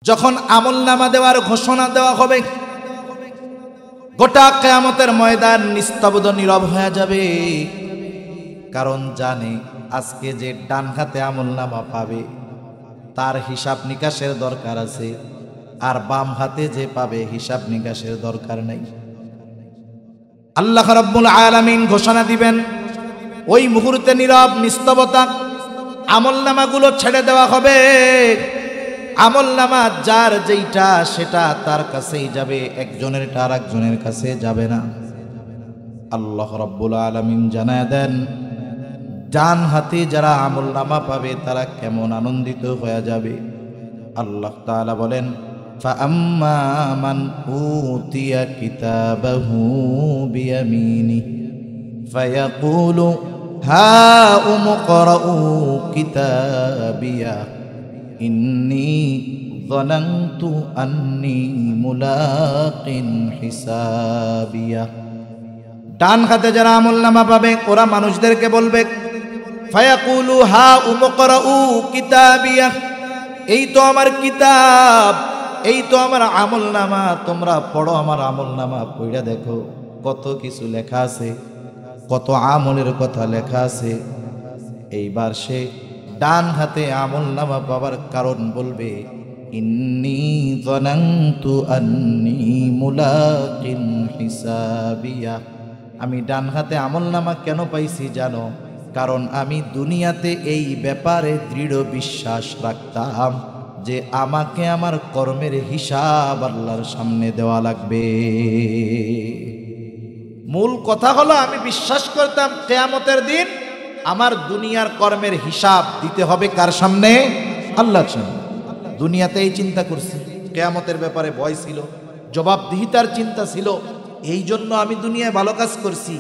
যখন আমলনামা দেওয়ার ঘোষণা দেওয়া হবে, গোটা কিয়ামতের ময়দান নিস্তব্ধ নীরব হয়ে যাবে। কারণ জানে আজকে যে ডান হাতে আমলনামা পাবে তার হিসাব নিকাশের দরকার আছে, আর বাম হাতে যে পাবে হিসাব নিকাশের দরকার নাই। আল্লাহ রাব্বুল আলামিন ঘোষণা দিবেন, ওই মুহূর্তে নীরব নিস্তবতা, আমলনামাগুলো ছেড়ে দেওয়া হবে। আমলনামা যার যেইটা সেটা তার কাছেই যাবে, একজনেরটা আর একজনের কাছে যাবে না। আল্লাহ রাব্বুল আলামিন জানায় দেন, ডান হাতে যারা আমলনামা পাবে তারা কেমন আনন্দিত হয়ে যাবে। আল্লাহ তাআলা বলেন, ফাআম্মা মান উতিয়া কিতাবাহু বিয়ামিনিহি ফায়াকুলু হাউম ইকরাউ কিতাবিয়া ইন্নী যানানতু আন্নী মুলাকিন হিসাবিয়া। ডান হাতে যারা আমলনামা পাবে ওরা মানুষদেরকে বলবে, ফায়াকুলু হাউম ইকরাউ কিতাবিয়া, এই তো আমার কিতাব, এই তো আমার আমলনামা, তোমরা পড়ো আমার আমলনামা, পড়া দেখো কত কিছু লেখা আছে, কত আমলের কথা লেখা আছে। এইবার সে ডান হাতে আমলনামা পাবার কারণ বলবে, ইন্নী যানানতু আন্নী মুলাকিন হিসাবিয়া। আমি ডান হাতে আমলনামা কেন পাইছি জানো? কারণ আমি দুনিয়াতে এই ব্যাপারে দৃঢ় বিশ্বাস রাখতাম যে আমাকে আমার কর্মের হিসাব আল্লাহর সামনে দেওয়া লাগবে। মূল কথা হলো আমি বিশ্বাস করতাম কিয়ামতের দিন আমার দুনিয়ার কর্মের হিসাব দিতে হবে কার সামনে? আল্লাহর সামনে। দুনিয়াতে এই চিন্তা করছি, কিয়ামতের ব্যাপারে ভয় ছিল, জবাবদিহিতার চিন্তা ছিল, এই জন্য আমি দুনিয়ায় ভালো কাজ করছি।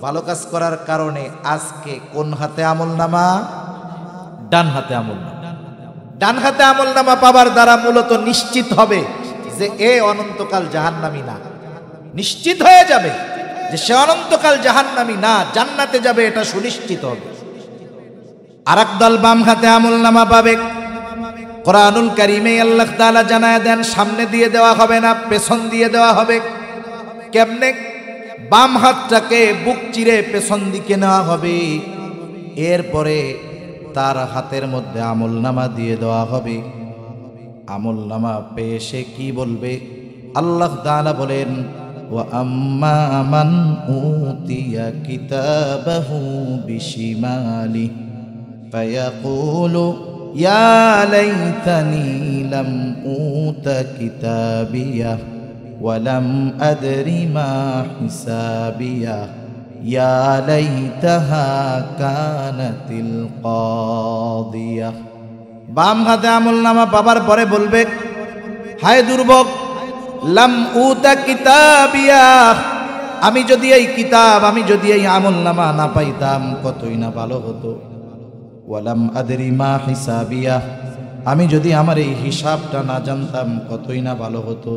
ভালো কাজ করার কারণে আজকে কোন হাতে আমলনামা? ডান হাতে আমলনামা। ডান হাতে আমলনামা পাবার দ্বারা মূলত নিশ্চিত হবে যে এ অনন্তকাল জাহান্নামী না, নিশ্চিত হয়ে যাবে যে সে অনন্তকাল জাহান্নামী না, জান্নাতে যাবে, এটা সুনিশ্চিত হবে। আরেক দল বাম হাতে আমলনামা পাবে। কোরআনুল কারীমে আল্লাহ তাআলা জানায় দেন, সামনে দিয়ে দেওয়া হবে না, পেছন দিয়ে দেওয়া হবে। কেমনে? বাম হাতটাকে বুক চিরে পেছন দিকে নেওয়া হবে, এরপরে তার হাতের মধ্যে আমলনামা দিয়ে দেওয়া হবে। আমলনামা পেয়ে সে কি বলবে? আল্লাহ তাআলা বলেন, ওয়া আম্মা মান উতিয়া কিতাবাহু বিশিমালি ফায়াকুলু ইয়া লাইতানি লাম উতা কিতাবিয়া ওয়ালাম আদরি মা হিসাবিয়া ইয়া লাইতাহা কানাতিল কাদিয়া। বাম হাতে আমলনামা পাবার পরে বলবে, হায় দুর্ভোগ, লাম উতা কিতাবিয়া, আমি যদি এই কিতাব, আমি যদি এই আমলনামা না পাইতাম কতই না ভালো হতো। ওয়ালাম আদরি মা হিসাবিয়া, আমি যদি আমার এই হিসাবটা না জানতাম কতই না ভালো হতো।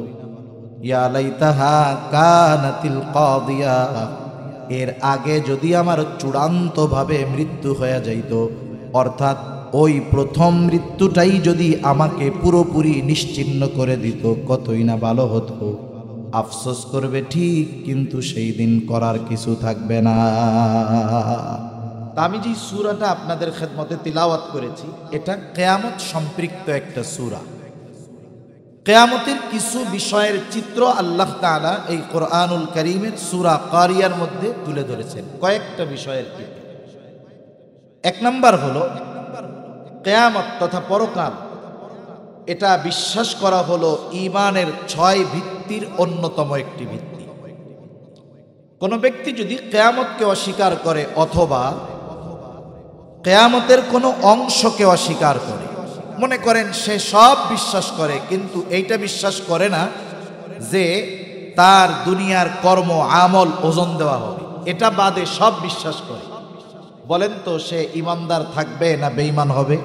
ইয়া লাইতাহা কানাতিল কাদিয়া, এর আগে যদি আমার চূড়ান্তভাবে মৃত্যু হয়ে যাইত, অর্থাৎ ওই প্রথম মৃত্যুটাই যদি আমাকে পুরোপুরি নিশ্চিহ্ন করে দিত কতই না ভালো হতো। আফসোস করবে ঠিক, কিন্তু সেই দিন করার কিছু থাকবে না। আমি যে সূরাটা আপনাদের খেদমতে তিলাওয়াত করেছি, এটা কিয়ামত সম্পৃক্ত একটা সূরা। কিয়ামতের কিছু বিষয়ের চিত্র আল্লাহ তাআলা এই কোরআনুল কারীমের সূরা কারিয়ার মধ্যে তুলে ধরেছেন। কয়েকটা বিষয়ের চিত্র। এক নাম্বার হলো কিয়ামত তথা পরকাল, এটা বিশ্বাস করা হলো ঈমানের 6 ভিত্তির অন্যতম একটি ভিত্তি। কোন ব্যক্তি যদি কিয়ামতকে অস্বীকার করে অথবা কিয়ামতের কোনো অংশকে অস্বীকার করে, মনে করেন সে সব বিশ্বাস করে কিন্তু এইটা বিশ্বাস করে না যে তার দুনিয়ার কর্ম আমল ওজন দেওয়া হবে, এটা বাদে সব বিশ্বাস করে, বলেন তো সে ইমানদার থাকবে না বেঈমান হবে?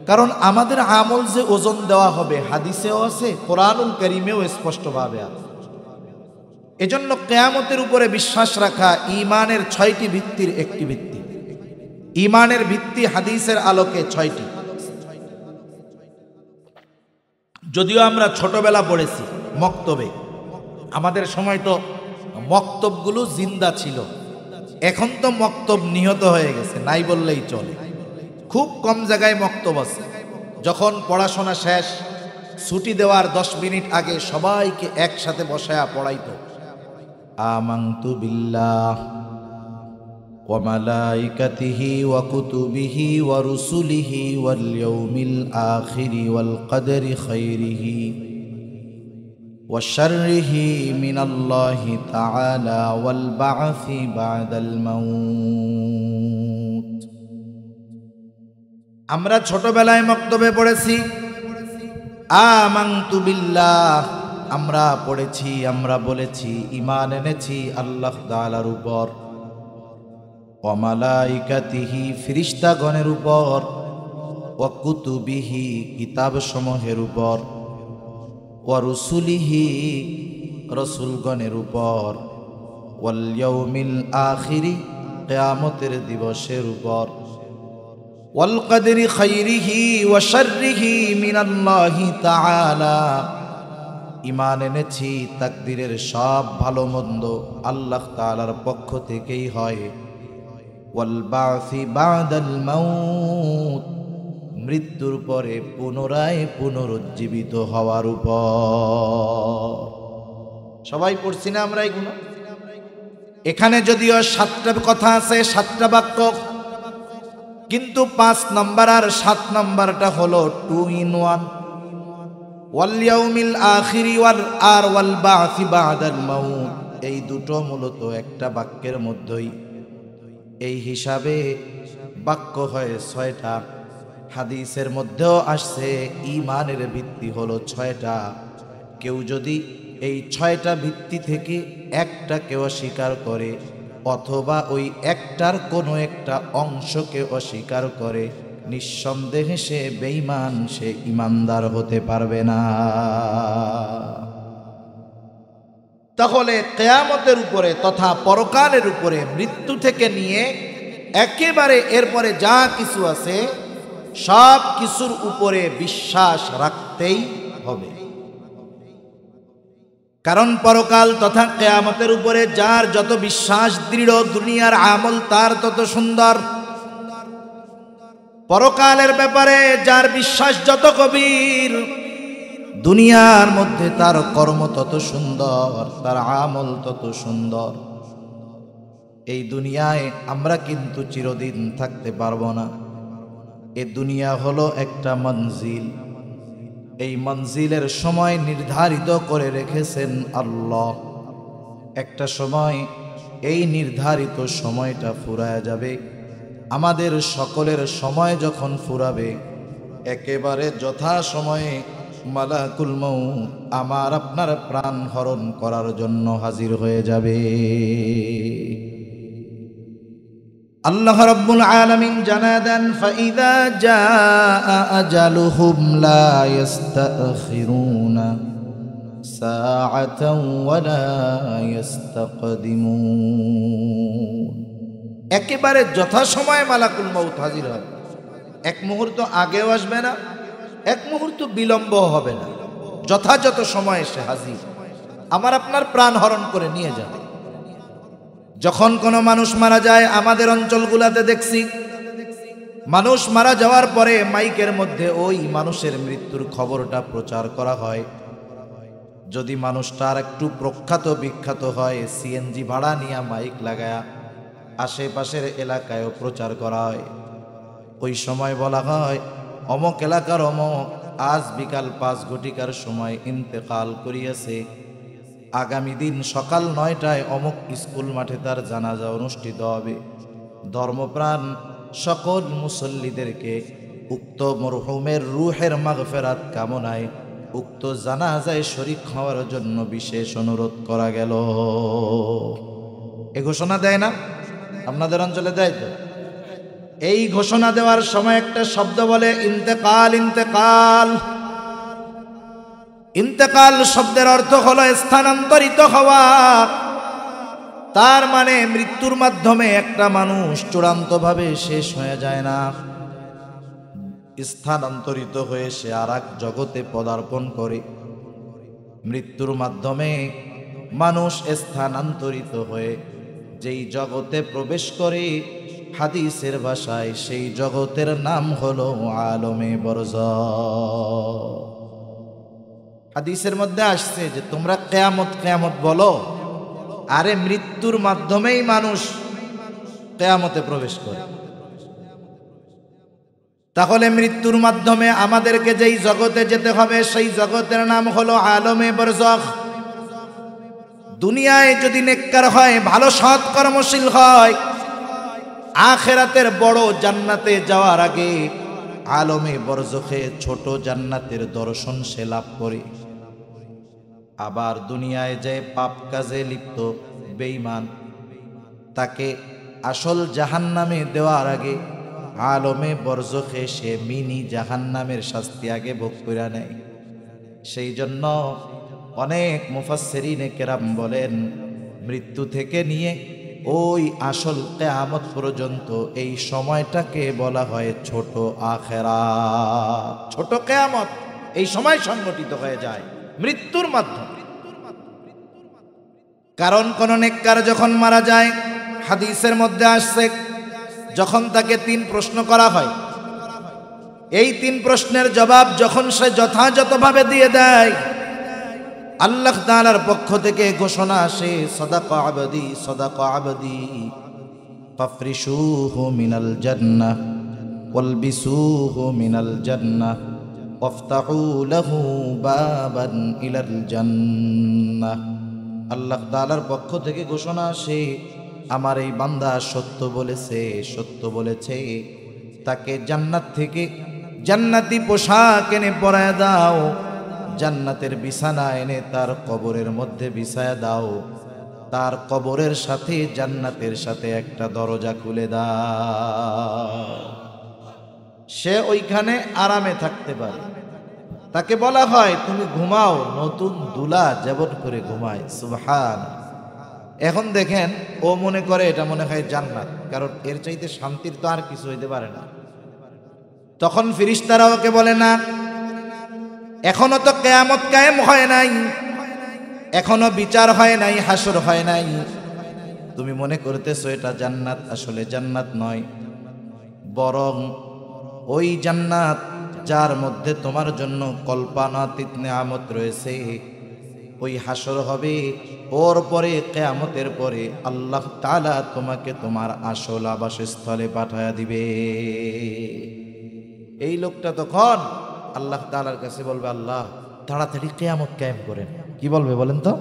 কারণ আমাদের আমল যে ওজন দেওয়া হবে হাদিসেও আছে, কোরআনুল কারীমেও স্পষ্টভাবে আছে। এজন্য কিয়ামতের উপরে বিশ্বাস রাখা ঈমানের 6টি ভিত্তির একটি ভিত্তি। ঈমানের ভিত্তি হাদিসের আলোকে 6টি। যদিও আমরা ছোটবেলা পড়েছি মক্তবে, আমাদের সময় তো মক্তবগুলো জিন্দা ছিল। এখন তো মক্তব নিহত হয়ে গেছে, নাই বললেই চলে। খুব কম জায়গায় মক্তব আছে। যখন পড়াশোনা শেষ, ছুটি দেওয়ার 10 মিনিট আগে সবাইকে একসাথে বসায়া পড়াইতো, আমানতু বিল্লাহ ওয়া মালাইকাতিহি ওয়া কুতুবিহি ওয়া রুসুলিহি ওয়াল ইয়াউমিল আখিরি ওয়াল কদরি খাইরিহি ওয়া শাররিহি মিনাল্লাহি তাআলা ওয়াল বা'সি বা'দাল মাউত। আমরা ছোটবেলায় মক্তবে পড়েছি আমানতু বিল্লাহ, আমরা পড়েছি, আমরা বলেছি ঈমান এনেছি আল্লাহ তাআলার উপর, ওয়া মালাইকাতিহি ফেরেশতাগণের উপর, ওয়া কুতুবিহি কিতাবসমূহের উপর, ওয়া রুসুলিহি রাসূলগণের উপর, ওয়াল ইয়াউমিল আখিরি কিয়ামতের দিবসের উপর, ওয়াল কদরি খাইরিহি ওয়া শাররিহি মিনাল্লাহি তাআলা, ঈমান এনেছি তাকদীরের সব ভালো মন্দ আল্লাহ তাআলার পক্ষ থেকেই হয়, ওয়াল বা'সি বা'দাল মাউত, মৃত্যুর পরে পুনরায় পুনরুজ্জীবিত হওয়ার উপর। সবাই পড়ছি না আমরা এগুলো? এখানে যদিও 7টা কথা আছে, 7টা বাক্য, কিন্তু 5 নম্বর আর 7 নম্বরটা হলো 2 in 1। ওয়াল ইয়াউমিল আখিরি ওয়াল বা'সি বা'দাল মাউত, এই দুটো মূলত একটা বাক্যের মধ্যেই। এই হিসাবে বাক্য হয় 6টা। হাদিসের মধ্যেও আসছে ঈমানের ভিত্তি হলো 6টা। কেউ যদি এই 6টা ভিত্তি থেকে একটাকে অস্বীকার করে অথবা ওই একটার কোনো একটা অংশকে অস্বীকার করে, নিঃসন্দেহে সে বেঈমান, সে ঈমানদার হতে পারবে না। তাহলে কিয়ামতের উপরে তথা পরকালের উপরে, মৃত্যু থেকে নিয়ে একেবারে এরপরে যা কিছু আছে সব কিছুর উপরে বিশ্বাস রাখতেই হবে। কারণ পরকাল তথা কিয়ামতের উপরে যার যত বিশ্বাস দৃঢ়, দুনিয়ার আমল তার তত সুন্দর। পরকালের ব্যাপারে যার বিশ্বাস যত গভীর, দুনিয়ার মধ্যে তার কর্ম তত সুন্দর, তার আমল তত সুন্দর। এই দুনিয়ায় আমরা কিন্তু চিরদিন থাকতে পারবো না। এই দুনিয়া হলো একটা মঞ্জিল। এই মঞ্জিলের সময় নির্ধারিত করে রেখেছেন আল্লাহ। একটা সময় এই নির্ধারিত সময়টা ফুরায় যাবে। আমাদের সকলের সময় যখন ফুরাবে, একেবারে যথা সময়ে মালাকুল মউত আমার আপনার প্রাণ হরণ করার জন্য হাজির হয়ে যাবে। আল্লাহ রাব্বুল আলামিন জানা দেন, ফাইদা জাআ আজালুহুম লা ইস্তাখিরুনা সাআতাও ওয়া লা ইস্তাকদিমুন। একেবারে যথাসময়ে মালাকুল মউত হাজির হবে। এক মুহূর্ত আগেও আসবে না, এক মুহূর্ত বিলম্ব হবে না, যথাযথ সময়ে সে হাজির, আমার আপনার প্রাণ হরণ করে নিয়ে যাবে। যখন কোনো মানুষ মারা যায়, আমাদের অঞ্চলগুলোতে দেখছি মানুষ মারা যাওয়ার পরে মাইকের মধ্যে ওই মানুষের মৃত্যুর খবরটা প্রচার করা হয়। যদি মানুষটার একটু প্রখ্যাত বিখ্যাত হয়, সিএনজি ভাড়া নিয়ে মাইক লাগায়া আশেপাশের এলাকায়ও প্রচার করা হয়। ওই সময় বলা হয়, অমক এলাকার অমক আজ বিকাল 5 ঘটিকার সময় ইন্তেকাল করিয়াছে। আগামী দিন সকাল 9টায় অমুক স্কুল মাঠে তার জানাজা অনুষ্ঠিত হবে। ধর্মপ্রাণ সকল মুসল্লিদেরকে উক্ত মরহুমের রূহের মাগফিরাত কামনায় উক্ত জানাজায় শরীক হওয়ার জন্য বিশেষ অনুরোধ করা গেল। এই ঘোষণা দেয় না? আপনাদের অঞ্চলে দেয় তো? এই ঘোষণা দেওয়ার সময় একটা শব্দ বলে ইন্তেকাল। ইন্তেকাল ইন্তেকাল শব্দের অর্থ হলো স্থানান্তরিত হওয়া। তার মানে মৃত্যুর মাধ্যমে একটা মানুষ চূড়ান্তভাবে শেষ হয়ে যায় না, স্থানান্তরিত হয়ে সে আর এক জগতে পদার্পণ করে। মৃত্যুর মাধ্যমে মানুষ স্থানান্তরিত হয়ে যেই জগতে প্রবেশ করে, হাদিসের ভাষায় সেই জগতের নাম হলো আলমে বরজখ। হাদিসের মধ্যে আসছে যে তোমরা কিয়ামত কিয়ামত বলো, আরে মৃত্যুর মাধ্যমেই মানুষ কিয়ামতে প্রবেশ করে। তাহলে মৃত্যুর মাধ্যমে আমাদেরকে যেই জগতে যেতে হবে সেই জগতের নাম হলো আলমে বরজখ। দুনিয়ায় যদি নেককার হয়, ভালো সৎ কর্মশীল হয়, আখিরাতের বড় জান্নাতে যাওয়ার আগে আলমে বরজখে ছোট জান্নাতের দর্শন সে লাভ করে। আবার দুনিয়ায় যে পাপ কাজে লিপ্ত বেঈমান, তাকে আসল জাহান্নামে দেওয়ার আগে আলমে বরজখে সে মিনি জাহান্নামের শাস্তি আগে ভোগ করে নেয়। সেই জন্য অনেক মুফাসসিরিনে কেরাম বলেন, মৃত্যু থেকে নিয়ে ওই আসল কিয়ামত পর্যন্ত এই সময়টাকে বলা হয় ছোট আখিরাত। ছোট কিয়ামত এই সময় সংগঠিত হয়ে যায় মৃত্যুর মাধ্যমে। কারণ কোন নেককার যখন মারা যায়, হাদিসের মধ্যে আসছে, যখন তাকে 3 প্রশ্ন করা হয়, এই 3 প্রশ্নের জবাব যখন সে যথাযথভাবে দিয়ে দেয়, আল্লাহ তাআলার পক্ষ থেকে ঘোষণা আসে, সাদাকা আবদি সাদাকা আবদি ফাফরিশুহু মিনাল জান্নাহ ওয়ালবিসুহু মিনাল জান্নাহ ওয়াফতাহু লাহু বাবান ইলাল জান্নাহ। আল্লাহ তাআলার পক্ষ থেকে ঘোষণা আসে, আমার এই বান্দা সত্য বলেছে, সত্য বলেছে, তাকে জান্নাত থেকে জান্নাতি পোশাক এনে পরায় দাও, জান্নাতের বিছানা এনে তার কবরের মধ্যে বিছায়া দাও, তার কবরের সাথে জান্নাতের সাথে একটা দরজা খুলে দাও, সে ওইখানে আরামে থাকতে পারে। তাকে বলা হয় তুমি ঘুমাও নতুন দুলা যেমন করে ঘুমায়। সুবহান। এখন দেখেন, ও মনে করে এটা মনে হয় জান্নাত, কারণ এর চাইতে শান্তির তো আর কিছু হইতে পারে না। তখন ফেরেশতারা ওকে বলে, না, এখনো তো কিয়ামত কায়েম হয় নাই, এখনো বিচার হয় নাই, হাসর হয় নাই, তুমি মনে করতেছো এটা জান্নাত। আসলে জান্নাত নয়, বরং ওই জান্নাত যার মধ্যে তোমার জন্য কল্পনাতীত নিয়ামত রয়েছে, ওই হাসর হবে, ওর পরে কিয়ামতের পরে আল্লাহ তাআলা তোমাকে তোমার আসল আবাসস্থলে পাঠায়া দিবে। এই লোকটা তখন আল্লাহ তাআলার কাছে বলবে, আল্লাহ তাড়াতাড়ি কিয়ামত কায়েম করেন। কি বলবে বলেন তো?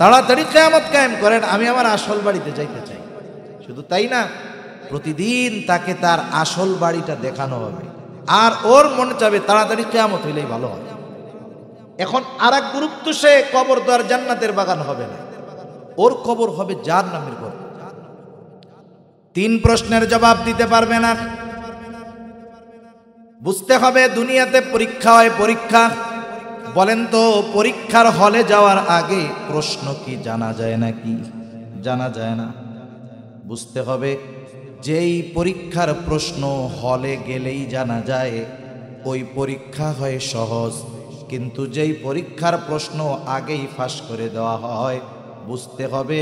তাড়াতাড়ি কিয়ামত কায়েম করেন, আমি আমার আসল বাড়িতে যাইতে চাই। শুধু তাই না, প্রতিদিন তাকে তার আসল বাড়িটা দেখানো হবে, আর ওর মনে চাবে তাড়াতাড়ি কিয়ামত হইলেই ভালো হয়। এখন আর এক গুরুত্ব, সে কবর তো আর জান্নাতের বাগান হবে না, ওর কবর হবে জাহান্নামের ঘর। 3 প্রশ্নের জবাব দিতে পারবে না। বুঝতে হবে দুনিয়াতে পরীক্ষা হয়, পরীক্ষা। বলেন তো, পরীক্ষার হলে যাওয়ার আগে প্রশ্ন কি জানা যায় নাকি? জানা যায় না। বুঝতে হবে যেই পরীক্ষার প্রশ্ন হলে গেলেই জানা যায়, ওই পরীক্ষা হয় সহজ। কিন্তু যেই পরীক্ষার প্রশ্ন আগেই ফাঁস করে দেওয়া হয়, বুঝতে হবে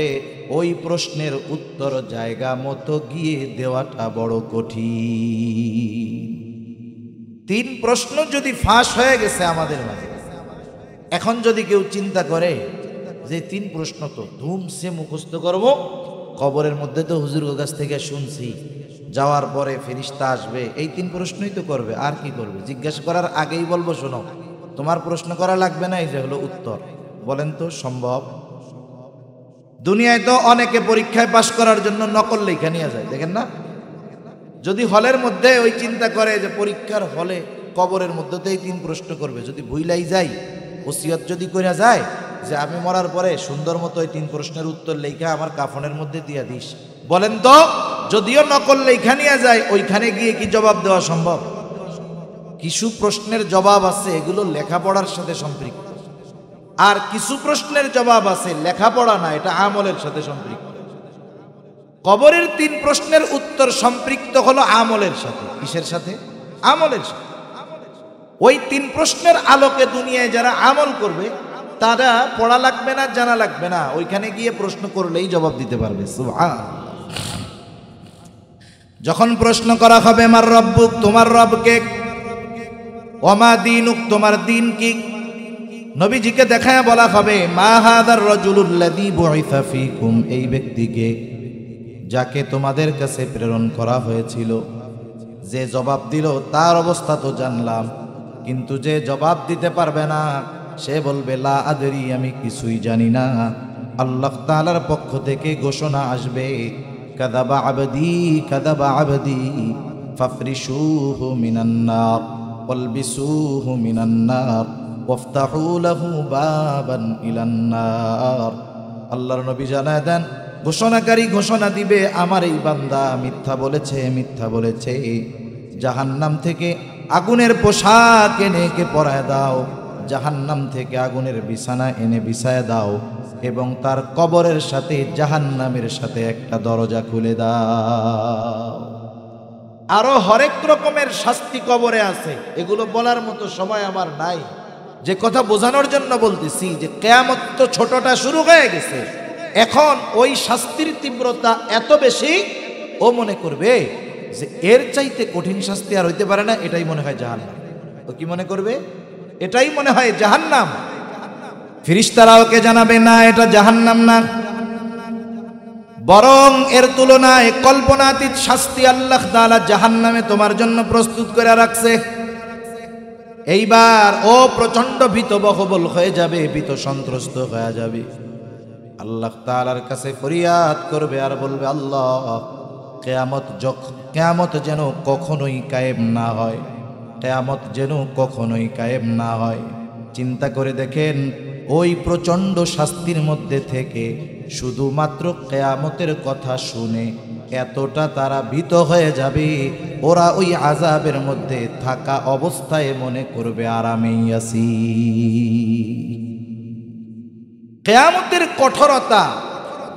ওই প্রশ্নের উত্তর জায়গা মতো গিয়ে দেওয়াটা বড় কঠিন। 3 প্রশ্ন যদি ফাঁস হয়ে গেছে আমাদের মাঝে, এখন যদি কেউ চিন্তা করে যে 3 প্রশ্ন তো ধুমসে মুখস্থ করব, কবরের মধ্যে তো হুজুরের কাছ থেকে শুনছি, যাওয়ার পরে ফেরেশতা আসবে, এই 3 প্রশ্নই তো করবে, আর কি করবে? জিজ্ঞাসা করার আগেই বলবো, শোনো তোমার প্রশ্ন করা লাগবে না, এই যে হলো উত্তর। বলেন তো সম্ভব? দুনিয়ায় তো অনেকে পরীক্ষায় পাশ করার জন্য নকল লেখা নিয়ে যায়, দেখেন না? যদি হলের মধ্যে ওই চিন্তা করে যে পরীক্ষার হলে কবরের মধ্যে তো এই 3 প্রশ্ন করবে, যদি ভুইলাই যাই, ওসিয়ত যদি কইরা যায় যে আমি মরার পরে সুন্দর মতো ওই 3 প্রশ্নের উত্তর লেখা আমার কাফনের মধ্যে দিয়া দিস, বলেন তো যদিও নকল লেখা নিয়ে যায়, ওইখানে গিয়ে কি জবাব দেওয়া সম্ভব? কিছু প্রশ্নের জবাব আছে এগুলো লেখাপড়ার সাথে সম্পৃক্ত, আর কিছু প্রশ্নের জবাব আছে লেখাপড়া না, এটা আমলের সাথে সম্পৃক্ত। কবরের 3 প্রশ্নের উত্তর সম্পৃক্ত হলো আমলের সাথে। কিসের সাথে? আমলের সাথে। ওই 3 প্রশ্নের আলোকে দুনিয়ায় যারা আমল করবে তারা পড়া লাগবে না, জানা লাগবে না, ওইখানে গিয়ে প্রশ্ন করলেই জবাব দিতে পারবে। সুবহানাল্লাহ। যখন প্রশ্ন করা হবে মার রব্বুক, তোমার রব কে, ওমা দীনুক, তোমার দিন কি, নবীজিকে দেখায় বলা হবে মা হাদার রাজুলুল্লাযী বুইসা ফীকুম, এই ব্যক্তিকে যাকে তোমাদের কাছে প্রেরণ করা হয়েছিল। যে জবাব দিল তার অবস্থা তো জানলাম, কিন্তু যে জবাব দিতে পারবে না সে বলবে লা আদরি, আমি কিছুই জানি না। আল্লাহ তাআলার পক্ষ থেকে ঘোষণা আসবে কাযাবা আবদি কাযাবা আবদি ফাফরিশুহু মিনান নার ওয়ালবিসুহু মিনান নার ওয়াফতাহু লাহু বাবান ইলান নার। আল্লাহর নবী জানায় দেন, ঘোষণাকারী ঘোষণা দিবে আমার এই বান্দা মিথ্যা বলেছে, মিথ্যা বলেছে, জাহান্নাম থেকে আগুনের পোশাক এনে একে পরায় দাও, জাহান্নাম থেকে আগুনের বিছানা এনে বিছায় দাও, এবং তার কবরের সাথে জাহান্নামের সাথে একটা দরজা খুলে দাও। আরো হরেক রকমের শাস্তি কবরে আছে, এগুলো বলার মতো সময় আমার নাই। যে কথা বোঝানোর জন্য বলতেছি যে কিয়ামত তো ছোটটা শুরু হয়ে গেছে, এখন ওই শাস্তির তীব্রতা এত বেশি, ও মনে করবে যে এর চাইতে কঠিন শাস্তি আর হইতে পারে না, এটাই মনে হয় জাহান্নাম। ও কি মনে করবে? এটাই মনে হয় জাহান্নাম। ফেরেশতারা ওকে জানাবে না, এটা জাহান্নাম না, বরং এর তুলনায় কল্পনাতীত শাস্তি আল্লাহ তাআলা জাহান্নামে তোমার জন্য প্রস্তুত করে রাখছে। এইবার ও প্রচন্ড ভীতবহবল হয়ে যাবে, ভীত সন্ত্রস্ত হয়ে যাবে, আল্লাহ তাআলার কাছে ফরিয়াদ করবে আর বলবে আল্লাহ, কিয়ামত যেন কখনোই কায়েম না হয়, কিয়ামত যেন কখনোই কায়েম না হয়। চিন্তা করে দেখেন, ওই প্রচন্ড শাস্তির মধ্যে থেকে শুধুমাত্র কিয়ামতের কথা শুনে এতটা তারা ভীত হয়ে যাবে, ওরা ওই আযাবের মধ্যে থাকা অবস্থায় মনে করবে আরামেই আছি। কিয়ামতের কঠোরতা,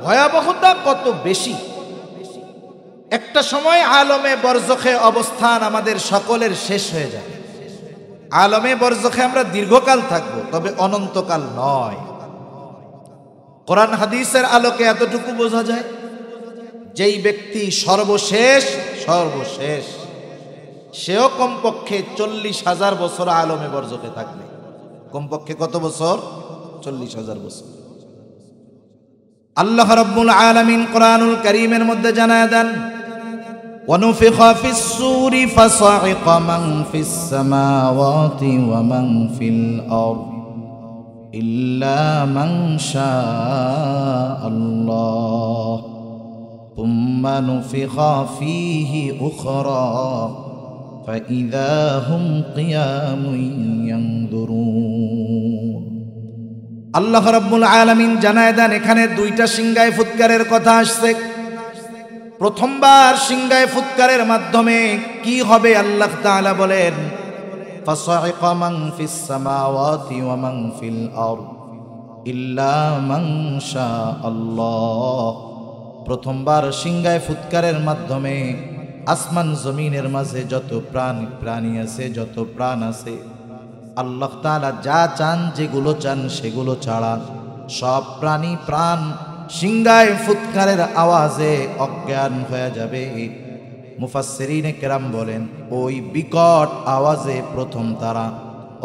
ভয়াবহতা কত বেশি। একটা সময় আলমে বরজখে অবস্থান আমাদের সকলের শেষ হয়ে যাবে। আলমে বরজখে আমরা দীর্ঘকাল থাকব, তবে অনন্তকাল নয়। কোরআন হাদিসের আলোকে এতটুকু বোঝা যায়, যেই ব্যক্তি সর্বশেষ সেও কমপক্ষে 40,000 বছর আলমে বরজখে থাকবে। কমপক্ষে কত বছর? 40,000 বছর। আল্লাহ রাব্বুল আলামিন কোরআনুল কারীমের মধ্যে জানায় দেন, وَنُفِخَ فِي الصُّورِ فَصَعِقَ مَنْ فِي السَّمَاوَاتِ وَمَنْ فِي الْأَرْضِ إِلَّا مَنْ شَاءَ اللَّهُ ثُمَّ نُفِخَ فِيهِ أُخْرَى فَإِذَا هُمْ قِيَامٌ يَنْظُرُونَ। আল্লাহ রাব্বুল আলামিন জানায় দেন, এখানে 2টা সিংহায় ফুৎকারের কথা আসছে। প্রথমবার সিংহায় ফুৎকারের মাধ্যমে কি হবে আল্লাহ তাআলা বলেন, ফাসাইকা মান ফিস সামাওয়াতি ওয়া মান ফিল আরদ ইল্লা মান শাআল্লাহ। প্রথমবার সিংহায় ফুৎকারের মাধ্যমে আসমান জমিনের মাঝে যত প্রাণী আছে, যত প্রাণ আছে, আল্লাহ তাআলা যা চান, যেগুলো চান সেগুলো ছাড়া সব প্রাণী প্রাণ সিংহায় ফুৎকারের আওয়াজে অজ্ঞান হয়ে যাবে। মুফাসসিরিনে কেরাম বলেন, ওই বিকট আওয়াজে প্রথম তারা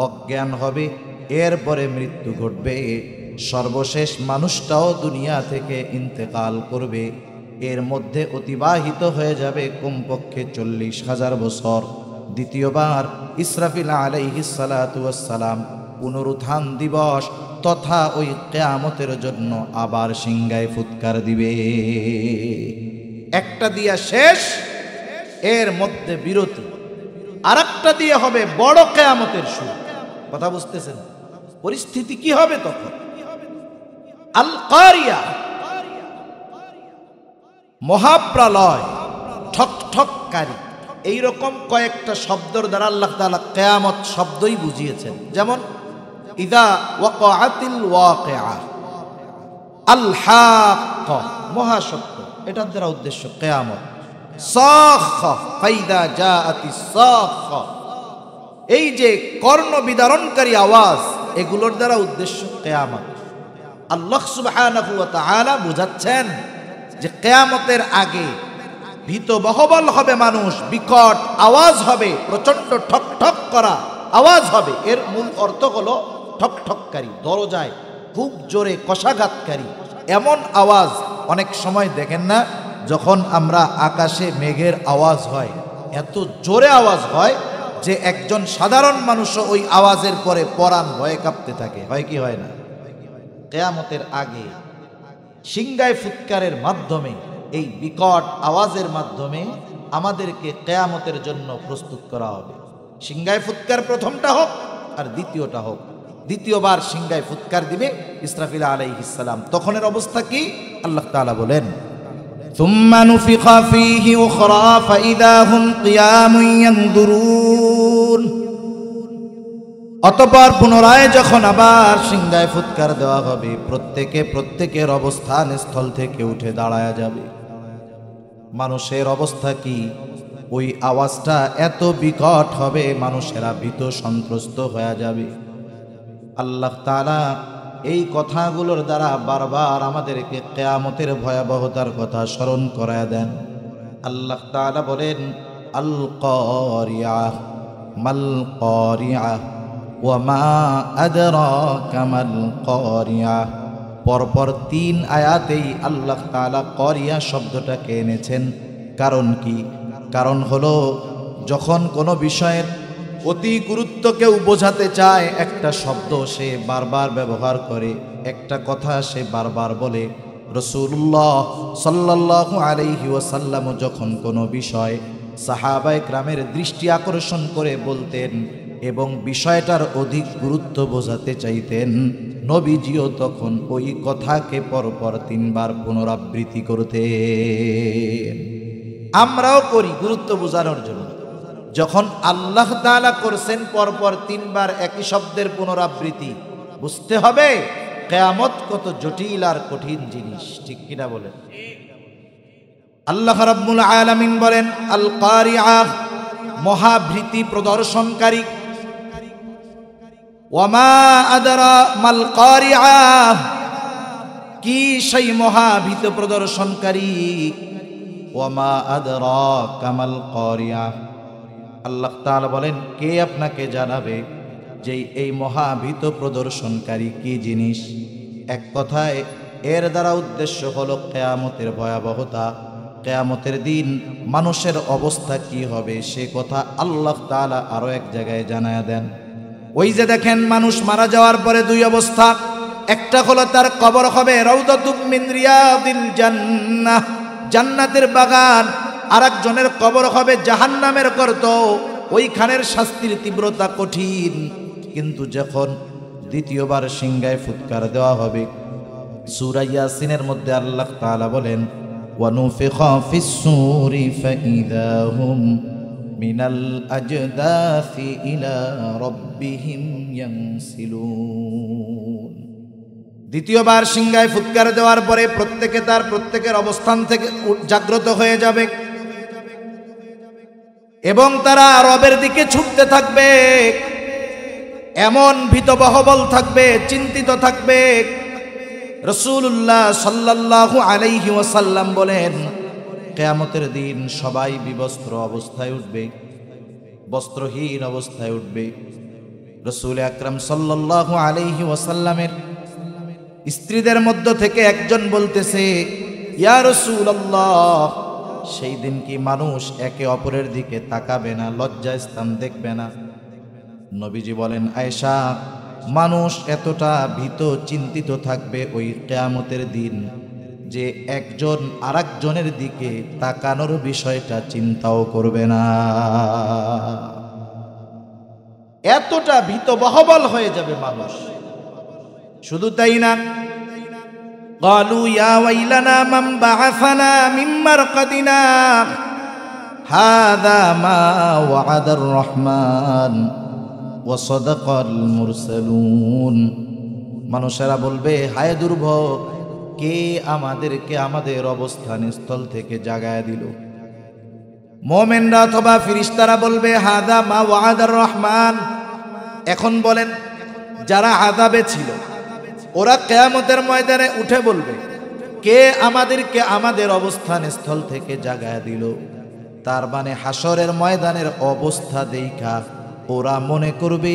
অজ্ঞান হবে, এরপরে মৃত্যু ঘটবে, সর্বশেষ মানুষটাও দুনিয়া থেকে ইন্তেকাল করবে। এর মধ্যে অতিবাহিত হয়ে যাবে কমপক্ষে 40,000 বছর। দ্বিতীয়বার ইসরাফিল আলাইহিস সালাতু ওয়াস সালাম পুনরুত্থান দিবস তথা ওই কিয়ামতের জন্য আবার সিংহায় ফুৎকার দিবে। একটা দিয়া শেষ, এর মধ্যে বিরতি, আরেকটা দিয়ে হবে বড় কিয়ামতের শুরু। কথা বুঝতেছেন? পরিস্থিতি কি হবে তখন? আল কারিয়া, মহাপ্রলয়, ঠকঠককারী, এইরকম কয়েকটা শব্দের দ্বারা আল্লাহ তাআলা কিয়ামত শব্দই বুঝিয়েছেন। যেমন ইদা ওয়াকাআতিল ওয়াকিআ, আল হাক্কা, মহাসত্য, এটার দ্বারা উদ্দেশ্য কিয়ামত। সাখা, ফাইদা জাআতিস সাখা, এই যে কর্ণ বিদারণকারী আওয়াজ, এগুলোর দ্বারা উদ্দেশ্য কিয়ামত। আল্লাহ সুবহানাহু ওয়া তাআলা বুঝাচ্ছেন যে কিয়ামতের আগে ভীত বহবল হবে মানুষ, বিকট আওয়াজ হবে, প্রচন্ড ঠক ঠক করা আওয়াজ হবে। এর মূল অর্থ হলো ঠক ঠককারী, দরজায় খুব জোরে কষাঘাতকারী এমন আওয়াজ। অনেক সময় দেখেন না, যখন আমরা আকাশে মেঘের আওয়াজ হয়, এত জোরে আওয়াজ হয় যে একজন সাধারণ মানুষও ওই আওয়াজের পরে পরাণ ভয়ে কাঁপতে থাকে, হয় কি হয় না? কিয়ামতের আগে সিংগায় ফুৎকারের মাধ্যমে, এই বিকট আওয়াজের মাধ্যমে আমাদেরকে কিয়ামতের জন্য প্রস্তুত করা হবে। সিংগায় ফুৎকার প্রথমটা হোক আর দ্বিতীয়টা হোক। দ্বিতীয়বার সিংগায় ফুৎকার দিবে ইসরাফিল আলাইহিস সালাম। তখনের অবস্থা কি? আল্লাহ তাআলা বলেন, সুম্মা নুফিখা ফীহি উখরা ফাইদা হুম কিয়ামুন ইয়ানদুরুন। অতঃপর পুনরায় যখন আবার সিংগায় ফুৎকার দেওয়া হবে, প্রত্যেকের অবস্থান স্থল থেকে উঠে দাঁড়ায়া যাবে। মানুষের অবস্থা কি? ওই আওয়াজটা এত বিকট হবে, মানুষেরা ভীত সন্ত্রস্ত হয়ে যাবে। আল্লাহ তাআলা এই কথাগুলোর দ্বারা বারবার আমাদেরকে কিয়ামতের ভয়াবহতার কথা স্মরণ করায় দেন। আল্লাহ তাআলা বলেন, আল কারিয়াহ মাল কারিয়াহ ওয়া মা আদরাকা মাল কারিয়াহ। পরপর 3 আয়াতেই আল্লাহ তাআলা কারিয়া শব্দটাকে এনেছেন। কারণ কি? কারণ হলো, যখন কোনো বিষয়ের অতি গুরুত্ব কেউ বোঝাতে চায়, একটা শব্দ সে বারবার ব্যবহার করে, একটা কথা সে বারবার বলে। রাসূলুল্লাহ সাল্লাল্লাহু আলাইহি ওয়াসাল্লাম যখন কোনো বিষয় সাহাবায়ে কেরামের দৃষ্টি আকর্ষণ করে বলতেন এবং বিষয়টার অধিক গুরুত্ব বোঝাতে চাইতেন, নবীজিও তখন ওই কথাকে পরপর 3 বার পুনরাবৃত্তি করতেন। আমরাও করি গুরুত্ব বোঝানোর জন্য। যখন আল্লাহ তাআলা করছেন পরপর 3 বার একই শব্দের পুনরাবৃত্তি, বুঝতে হবে কিয়ামত কত জটিল আর কঠিন জিনিস, ঠিক কিনা বলেন? আল্লাহ রাব্বুল আলামিন বলেন, আল কারিআহ, মহাভীতি প্রদর্শনকারী। ওয়া মা আদরা মাল কারিআহ, কি সেই মহাভীত প্রদর্শনকারী? ওয়া মা আদরাকা মাল কারিআহ। আল্লাহ তাআলা বলেন, কে আপনাকে জানাবে যে এই মহাভীত প্রদর্শনকারী কি জিনিস? এক কথায় এর দ্বারা উদ্দেশ্য হলো কিয়ামতের ভয়াবহতা, কিয়ামতের দিন মানুষের অবস্থা কি হবে সে কথা আল্লাহ তাআলা আরো এক জায়গায় জানায়া দেন। ওই যে দেখেন, মানুষ মারা যাওয়ার পরে 2 অবস্থা। একটা হলো তার কবর হবে রাউদাতুম মিন রিয়াদিল জান্নাহ, জান্নাতের বাগান। আরেকজনের কবর হবে জাহান্নামের গর্ত, ওইখানের শাস্তির তীব্রতা কঠিন। কিন্তু যখন দ্বিতীয়বার সিংগায় ফুৎকার দেওয়া হবে, সূরা ইয়াসিনের মধ্যে আল্লাহ তাআলা বলেন, ওয়া নুফিখা ফিস সূরি ফাইদা হুম মিনাল আজদাসি ইলা রাব্বিহিম ইয়ানসিলুন। দ্বিতীয়বার সিংগায় ফুৎকার দেওয়ার পরে প্রত্যেকের অবস্থান থেকে জাগ্রত হয়ে যাবে এবং তারা রবের দিকে ছুটতে থাকবে। এমন ভীতবহবল থাকবে, চিন্তিত থাকবে। রাসূলুল্লাহ সাল্লাল্লাহু আলাইহি ওয়াসাল্লাম বলেন, কিয়ামতের দিন সবাই বিবস্ত্র অবস্থায় উঠবে, বস্ত্রহীন অবস্থায় উঠবে। রাসূল আকরাম সাল্লাল্লাহু আলাইহি ওয়াসাল্লামের স্ত্রীদের মধ্য থেকে একজন বলতেছে, ইয়া রাসূলুল্লাহ, সেই দিন কি মানুষ একে অপরের দিকে তাকাবে না, লজ্জা স্থান দেখবে না? নবীজি বলেন, আয়েশা, মানুষ এতটা ভীত চিন্তিত থাকবে ওই কিয়ামতের দিন যে একজন আরেকজনের দিকে তাকানোর বিষয়টা চিন্তাও করবে না। এতটা ভীত বহবল হয়ে যাবে মানুষ। শুধু তাই না, قالوا يا ويلنا من بعثنا من مرقدنا هذا ما وعد الرحمن وصدق المرسلون। মানুষেরা বলবে, হায় দুর্ভোগ, কে আমাদেরকে আমাদের অবস্থান স্থল থেকে জাগায় দিল? মুমিনরা অথবা ফেরেশতারা বলবে হাদা মা ওয়াদার রহমান। এখন বলেন, যারা আযাবে ছিল ওরা কিয়ামতের ময়দানে উঠে বলবে, কে আমাদেরকে আমাদের অবস্থান স্থল থেকে জাগায় দিল? তার মানে হাসরের ময়দানের অবস্থা দেখা ওরা মনে করবে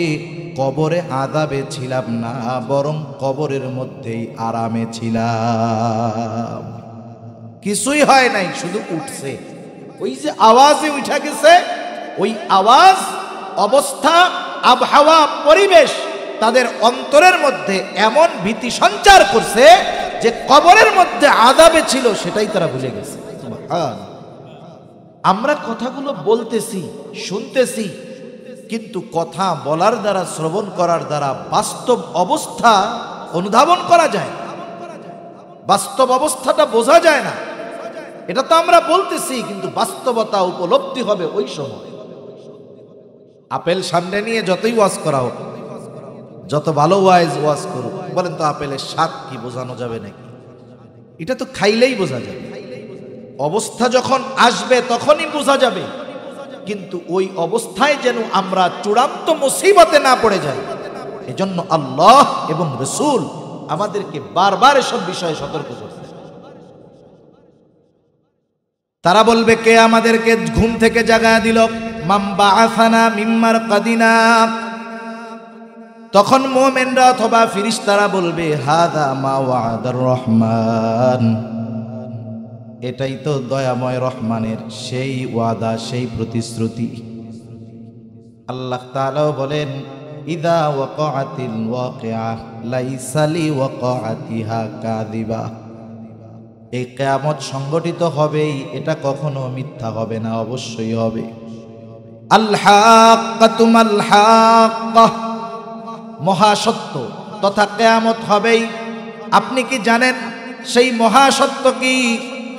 কবরে আযাবে ছিলাম না, বরং কবরের মধ্যেই আরামে ছিলাম, কিছুই হয় নাই, শুধু উঠছে। ওই যে আওয়াজে উঠা গেছে, ওই আওয়াজ, অবস্থা, আবহাওয়া, পরিবেশ তাদের অন্তরের মধ্যে এমন ভীতি সঞ্চার করছে যে কবরের মধ্যে আযাবে ছিল সেটাই তারা ভুলে গেছে। আমরা কথাগুলো বলতেছি, শুনতেছি, কিন্তু কথা বলার দ্বারা, শ্রবণ করার দ্বারা বাস্তব অবস্থা অনুধাবন করা যায় না, বাস্তব অবস্থাটা বোঝা যায় না। এটা তো আমরা বলতেছি, কিন্তু বাস্তবতা উপলব্ধি হবে ওই সময়। আপেল সামনে নিয়ে যতই ওয়াজ করা হোক, যত ভালো ওয়াজ করুক, বলেন তো আপেলের স্বাদ কি বোঝানো যাবে নাকি? এটা তো খাইলেই বোঝা যাবে। অবস্থা যখন আসবে তখনই বোঝা যাবে, কিন্তু ওই অবস্থায় যেন আমরা চূড়ান্ত মুসিবতে না পড়ে যাই, এজন্য আল্লাহ এবং রাসূল আমাদেরকে বারবার এসব বিষয়ে সতর্ক করতে। তারা বলবে, কে আমাদেরকে ঘুম থেকে জাগায়া দিল? মান বাআসানা মিন মারকাদিনা। তখন মুমিনরা অথবা ফেরেশতারা বলবে হাদা মা ওয়াদার রহমান, এটাই তো দয়াময় রহমানের সেই ওয়াদা, সেই প্রতিশ্রুতি। আল্লাহ তাআলাও বলেন ইযা ওয়াকাআতিল ওয়াকিআহ লাইসা লিওয়াকাআতিহা কাযিবা। এই কিয়ামত সংগঠিত হবেই, এটা কখনো মিথ্যা হবে না, অবশ্যই হবে। আল হাক্কাতু মাল হাক্কাহ, মহাসত্য তথা কিয়ামত হবেই। আপনি কি জানেন সেই মহাসত্য কি?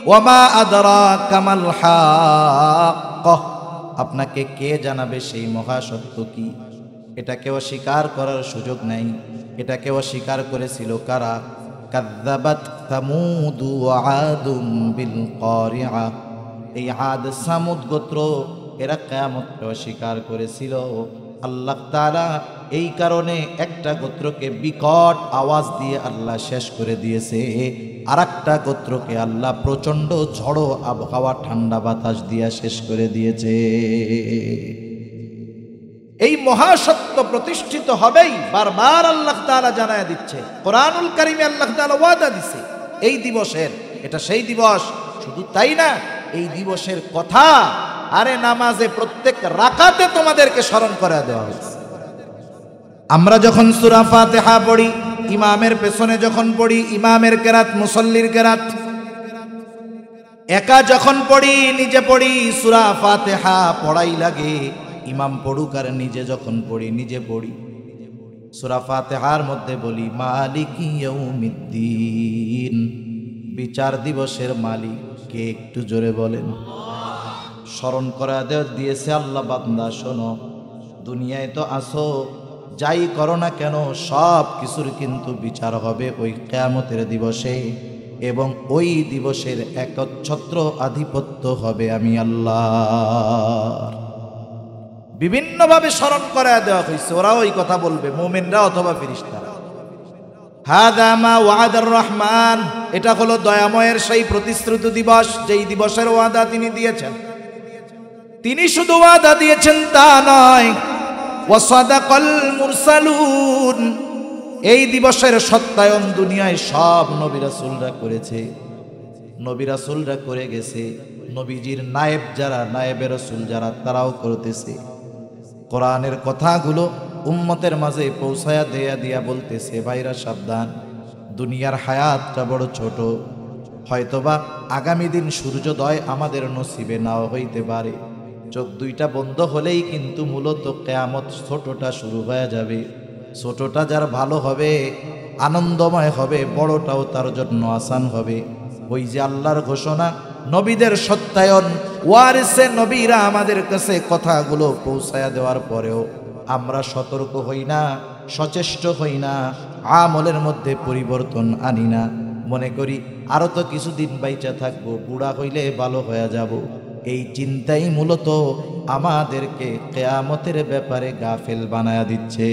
ওয়ামা আদরাকা মাল হাক্কাহ, আপনাকে কে জানাবে সেই মহাসত্য কি? এটাকে অস্বীকার করার সুযোগ নাই। এটাকে অস্বীকার করেছিল কারা? কাযযাবাত সামুদ ওয়া আদুম বিল কারিআ। এই আদ সামুদ গোত্র এরা কিয়ামতকে অস্বীকার করেছিল। আল্লাহ তাআলা এই কারণে একটা গোত্রকে বিকট আওয়াজ দিয়ে আল্লাহ শেষ করে দিয়েছে, আর একটা গোত্রকে আল্লাহ প্রচণ্ড ঝড়ো আবহাওয়া, ঠান্ডা বাতাস দিয়ে শেষ করে দিয়েছে। এই মহাসত্য প্রতিষ্ঠিত হবেই, বারবার আল্লাহ তাআলা জানায়া দিচ্ছে। কোরআনুল কারীমে আল্লাহ তাআলা ওয়াদা দিছে এই দিবসের। এটা সেই দিবস, শুধু তাই না, এই দিবসের কথা আরে নামাজে প্রত্যেক রাকাতে তোমাদেরকে স্মরণ করা দেওয়া হয়েছে। আমরা যখন সূরা ফাতিহা পড়ি, ইমামের পেছনে যখন পড়ি, ইমামের কেরাত, মুসল্লির কেরাত, একা যখন পড়ি, নিজে পড়ি, সূরা ফাতিহা পড়াই লাগে। ইমাম পড়ুক আর নিজে যখন পড়ি, নিজে পড়ি। সূরা ফাতিহার মধ্যে বলি মালিকি ইয়াউমিদ্দিন, বিচার দিবসের মালিক কে? একটু জোরে বলেন। স্মরণ করা দিয়েছে আল্লাহ, বান্দা শোনো, দুনিয়ায় তো আসো, যাই করো না কেন সব কিছুর কিন্তু বিচার হবে ওই কিয়ামতের দিবসে, এবং ওই দিবসের একচ্ছত্র আধিপত্য হবে আমি আল্লাহর। বিভিন্নভাবে স্মরণ করা দেওয়া হয়েছে, ওরা ওই কথা বলবে, মুমিনরা অথবা ফেরেশতারা। হাদা মা ওয়াদার রহমান, এটা হলো দয়াময়ের সেই প্রতিশ্রুত দিবস, যেই দিবসের ওয়াদা তিনি দিয়েছেন। তিনি শুধু ওয়াদা দিয়েছেন তা নয়, ওয়াসাদাকাল মুরসালুন, এই দিবসের সত্যায়ন দুনিয়ায় সব নবী রাসূলরা করেছে। নবী রাসূলরা করে গেছে, নবীজির নায়েব যারা, নায়েবে রাসূল যারা, তারাও করতেছে। কোরআনের কথাগুলো উম্মতের মাঝে পৌঁছায়া দিয়া বলতেছে, ভাইরা সাবধান, দুনিয়ার হায়াতটা বড় ছোট, হয়তোবা আগামী দিন সূর্যোদয় আমাদের নসিবে নাও হইতে পারে। চোখ দুইটা বন্ধ হলেই কিন্তু মূলত কিয়ামত ছোটটা শুরু হয়ে যাবে। ছোটটা যার ভালো হবে, আনন্দময় হবে, বড়টাও তার জন্য আসান হবে। ওই যে আল্লাহর ঘোষণা, নবীদের সত্যায়ন, ওয়ারিসে নবীরা আমাদের কাছে কথাগুলো পৌঁছায়া দেওয়ার পরেও আমরা সতর্ক হই না, সচেষ্ট হই না, আমলের মধ্যে পরিবর্তন আনি না। মনে করি আরো তো কিছুদিন বাইচা থাকবো, বুড়া হইলে ভালো হয়ে যাব। এই চিন্তাই মূলত আমাদেরকে কিয়ামতের ব্যাপারে গাফেল বানায়া দিচ্ছে।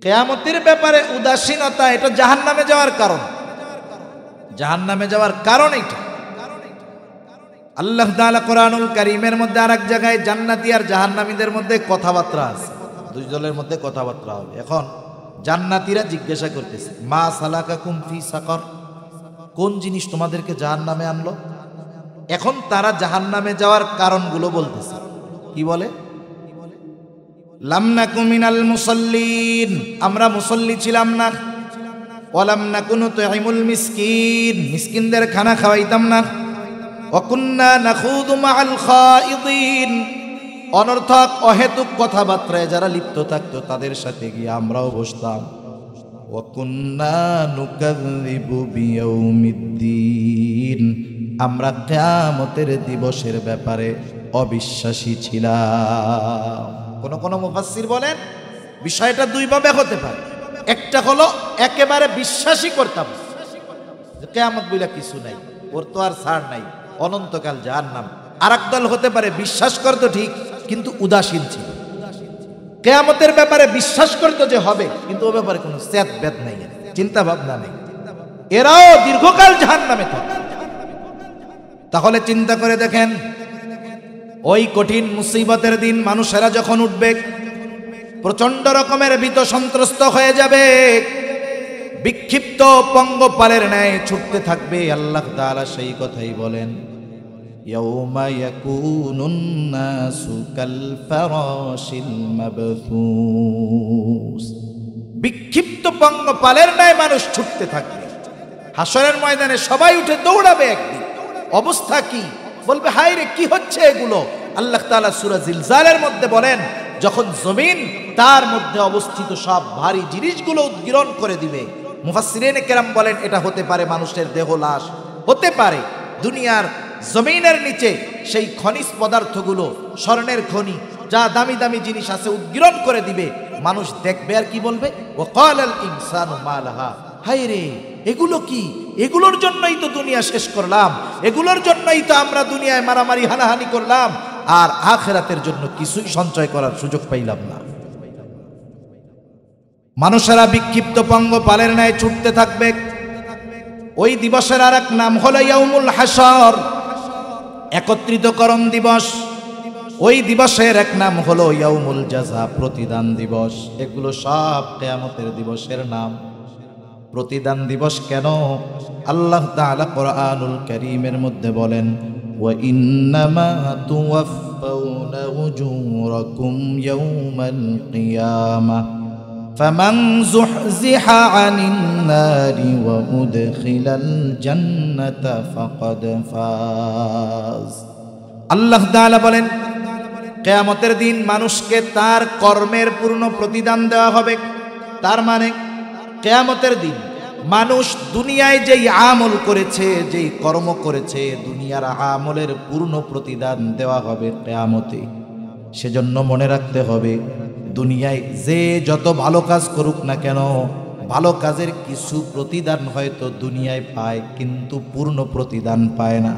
কিয়ামতের ব্যাপারে উদাসীনতা এটা জাহান্নামে যাওয়ার কারণ। জাহান্নামে যাওয়ার কারণ এটা। আল্লাহ তাআলা কোরআনুল কারীমের মধ্যে আরেক জায়গায় জান্নাতি আর জাহান্নামীদের মধ্যে কথাবার্তা আছে, দুই দলের মধ্যে কথাবার্তা হবে। এখন জান্নাতীরা জিজ্ঞাসা করতেছে, মা সালাকাকুম ফি সাকর, কোন জিনিস তোমাদেরকে জাহান্নামে আনলো? এখন তারা জাহান্নামে যাওয়ার কারণগুলো বলতেছে। কি বলে? লাম নাকু মিনাল মুসাল্লিন, আমরা মুসল্লি ছিলাম না। ওয়ালাম নাকু নুতঈমুল মিসকিন, মিসকিনদের খানা খাওয়াইতাম না। ওয়া কুন্না নাখুযু মাআল খায়িদিন, অনর্থক অহেতুক কথাবার্তায় যারা লিপ্ত থাকতো তাদের সাথে গিয়ে আমরাও বসতাম। ওয়া কুন্না নুকাযযিবু বিয়াউমিদ্দিন, আমরা কিয়ামতের দিবসের ব্যাপারে অবিশ্বাসী ছিলাম। কোন কোন মুফাসসির বলেন বিষয়টা দুই ভাবে হতে পারে। একটা হলো একেবারে বিশ্বাসই করতাম যে কিয়ামত বইলা কিছু নাই, ওর তো আর ছাড় নাই, অনন্তকাল জাহান্নাম। আরেক দল হতে পারে বিশ্বাস করতো ঠিক কিন্তু উদাসীন ছিল, কিয়ামতের ব্যাপারে বিশ্বাস করতো যে হবে কিন্তু ও ব্যাপারে কোনো সেদ বেদ নাই, চিন্তা ভাবনা নেই। এরাও দীর্ঘকাল জাহান্নামে থাকে। তাহলে চিন্তা করে দেখেন, ওই কঠিন মুসিবতের দিন মানুষেরা যখন উঠবে, প্রচন্ড রকমের ভীত সন্ত্রস্ত হয়ে যাবে, বিক্ষিপ্ত পঙ্গপালের ন্যায় ছুটতে থাকবে। আল্লাহ তাআলা সেই কথাই বলেন, ইয়াউমা ইয়াকুনুন নাসু কাল ফারাশিল মাবথুস, বিক্ষিপ্ত পঙ্গপালের ন্যায় মানুষ ছুটতে থাকবে। হাসরের ময়দানে সবাই উঠে দৌড়াবে। একদিন অবস্থা কি? বলবে হায় রে, কি হচ্ছে এগুলো? আল্লাহ তাআলা সূরা জিলজালের মধ্যে বলেন, যখন জমিন তার মধ্যে অবস্থিত সব ভারী জিনিসগুলো উদ্গীরণ করে দিবে। মুফাসসিরিনে কেরাম বলেন এটা হতে পারে মানুষের দেহ লাশ, হতে পারে দুনিয়ার জমিনের নিচে সেই খনিজ পদার্থগুলো, স্বর্ণের খনি, যা দামি দামি জিনিস আছে উদ্গীরণ করে দিবে। মানুষ দেখবে আর কি বলবে? ওয়াকালাল ইনসানু মা লাহা, হায় রে এগুলো কি? এগুলোর জন্যই তো দুনিয়া শেষ করলাম, এগুলোর জন্যই তো আমরা দুনিয়ায় মারামারি হানাহানি করলাম, আর আখিরাতের জন্য কিছুই সঞ্চয় করার সুযোগ পাইলাম না। মানুষেরা বিক্ষিপ্ত পঙ্গপালের ন্যায় ছুটতে থাকবে। ওই দিবসের আর এক নাম হলো ইয়াউমুল হাসর, একত্রিতকরণ দিবস। ওই দিবসের এক নাম হলো ইয়াউমুল জাযা, প্রতিদান দিবস। এগুলো সব কিয়ামতের দিবসের নাম। প্রতিদান দিবস কেন? আল্লাহ তাআলা কোরআনুল কারীমের মধ্যে বলেন, ওয়া ইন্নামা তুওয়াফাউনা উজুরাকুম ইয়াউমাল কিয়ামাহ ফামান যুহজিহা আনিন নারি ওয়া উদখিলাল জান্নাতা ফাকাদ ফাজ। আল্লাহ তাআলা বলেন, কিয়ামতের দিন মানুষকে তার কর্মের পূর্ণ প্রতিদান দেওয়া হবে। তার মানে কিয়ামতের দিন মানুষ দুনিয়ায় যেই আমল করেছে, যেই কর্ম করেছে, দুনিয়ার আমলের পূর্ণ প্রতিদান দেওয়া হবে কিয়ামতে। সেজন্য মনে রাখতে হবে, দুনিয়ায় যে যত ভালো কাজ করুক না কেন, ভালো কাজের কিছু প্রতিদান হয়তো দুনিয়ায় পায়, কিন্তু পূর্ণ প্রতিদান পায় না।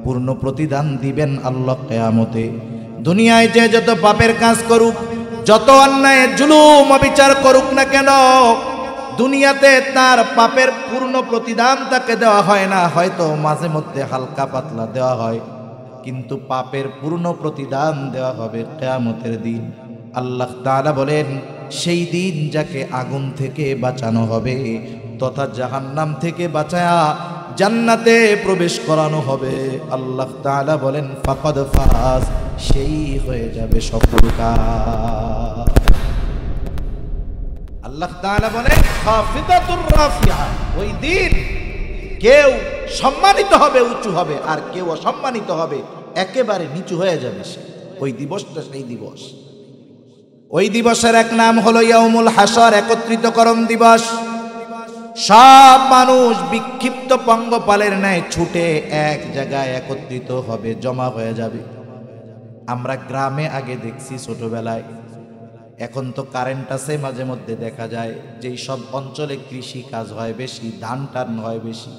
পূর্ণ প্রতিদান দিবেন আল্লাহ কিয়ামতে। দুনিয়ায় যে যত পাপের কাজ করুক, যত অন্যায় জুলুম অবিচার করুক না কেন, দুনিয়াতে তার পাপের পূর্ণ প্রতিদান তাকে দেওয়া হয় না, হয়তো মাঝে মধ্যে হালকা পাতলা দেওয়া হয়, কিন্তু পাপের পূর্ণ প্রতিদান দেওয়া হবে কিয়ামতের দিন। আল্লাহ তাআলা বলেন, সেই দিন যাকে আগুন থেকে বাঁচানো হবে তথা জাহান্নাম থেকে বাঁচায়া জান্নাতে প্রবেশ করানো হবে। আল্লাহ তাআলা বলেন, ফাকাদ ফাজ, সেই হয়ে যাবে সফলকার। আল্লাহ তাআলা বলেন, খাফিদাতুর রাফিয়া, ওই দিন কেউ সম্মানিত হবে, উঁচু হবে, আর কেউ অসম্মানিত হবে, একেবারে নিচু হয়ে যাবে সে। ওই দিবসটা সেই দিবস। ওই দিবসের এক নাম হলো ইয়াউমুল হাসর, একত্রিতকরণ দিবস। সব মানুষ বিক্ষিপ্ত পঙ্গপালের ন্যায় ছুটে এক জায়গায় একত্রিত হবে, জমা হয়ে যাবে। আমরা গ্রামে আগে দেখছি ছোটবেলায়, এখন তো কারেন্ট আছে, মাঝে মধ্যে দেখা যায় যেই সব অঞ্চলে কৃষি কাজ হয় বেশি, ধান টান হয় বেশি,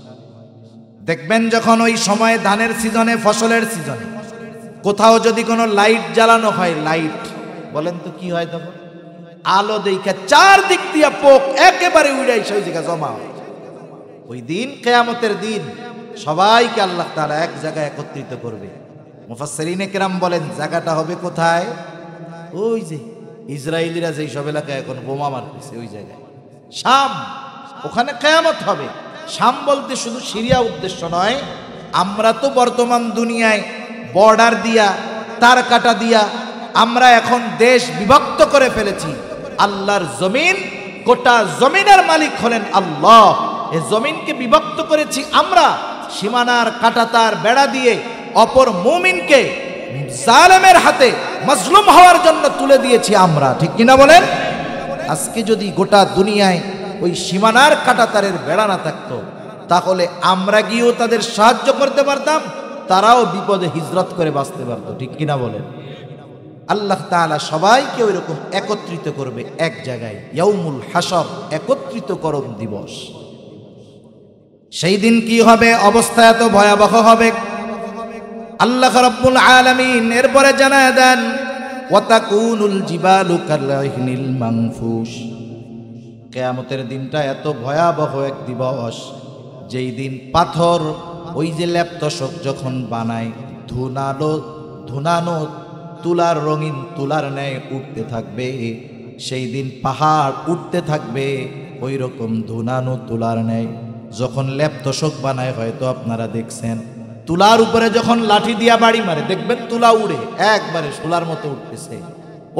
দেখবেন যখন ওই সময় ধানের সিজনে, ফসলের সিজনে কোথাও যদি কোনো লাইট জ্বালানো হয়, লাইট, বলেন তো কি হয় তখন? আলো দেখা চারদিক দিয়া পোক একেবারে উড়াই সেই জায়গা জমা হয়। ওই দিন কিয়ামতের দিন সবাইকে আল্লাহ তাআলা এক জায়গায় একত্রিত করবে। মুফাসসিরিনে কেরাম বলেন জায়গাটা হবে কোথায়? ওই যে ইসরায়েলিরা যেই সব এলাকায় এখন বোমা মারতেছে ওই জায়গায়, শাম, ওখানে কিয়ামত হবে। শাম বলতে শুধু সিরিয়া উদ্দেশ্য নয়, আমরা তো বর্তমান দুনিয়ায় বর্ডার দিয়া, তার কাটা দিয়া আমরা এখন দেশ বিভক্ত করে ফেলেছি। আল্লাহর জমিন, গোটা জমিনের মালিক হলেন আল্লাহ। এই জমিনকে বিভক্ত করেছি আমরা, সীমানার কাঁটাতার বেড়া দিয়ে অপর মুমিনকে জালেমের হাতে মাজলুম হওয়ার জন্য তুলে দিয়েছি আমরা, ঠিক কিনা বলেন? আজকে যদি গোটা দুনিয়ায় ওই সীমানার কাঁটাতারের বেড়া না থাকতো, তাহলে আমরা গিয়েও তাদের সাহায্য করতে পারতাম, তারাও বিপদে হিজরত করে বাঁচতে পারতো, ঠিক কিনা বলেন? আল্লাহ তাআলা সবাইকে ওই রকম একত্রিত করবে এক জায়গায়, ইয়াউমুল হাসর, একত্রিতকরণ দিবস। সেই দিন কি হবে? অবস্থা এত ভয়াবহ হবে। আল্লাহ রাব্বুল আলামিন এরপরে জানায় দেন, ওয়াতাকুনুল জিবালু কালইহনিল মানফুস। কিয়ামতের দিনটা এত ভয়াবহ এক দিবস, যেই দিন পাথর ওই যে ল্যাপতশক যখন বানায়, ধুনানো তুলার, রঙিন তুলার ন্যায় উঠতে থাকবে। সেই দিন পাহাড় উঠতে থাকবে ওই রকম ধুনানো তুলার ন্যায়। যখন ল্যাপতশক বানায়, হয়তো আপনারা দেখছেন, তুলার উপরে যখন লাঠি দিয়া বাড়ি মারে, দেখবেন তুলা উড়ে একবারে সোলার মতো উঠতেছে।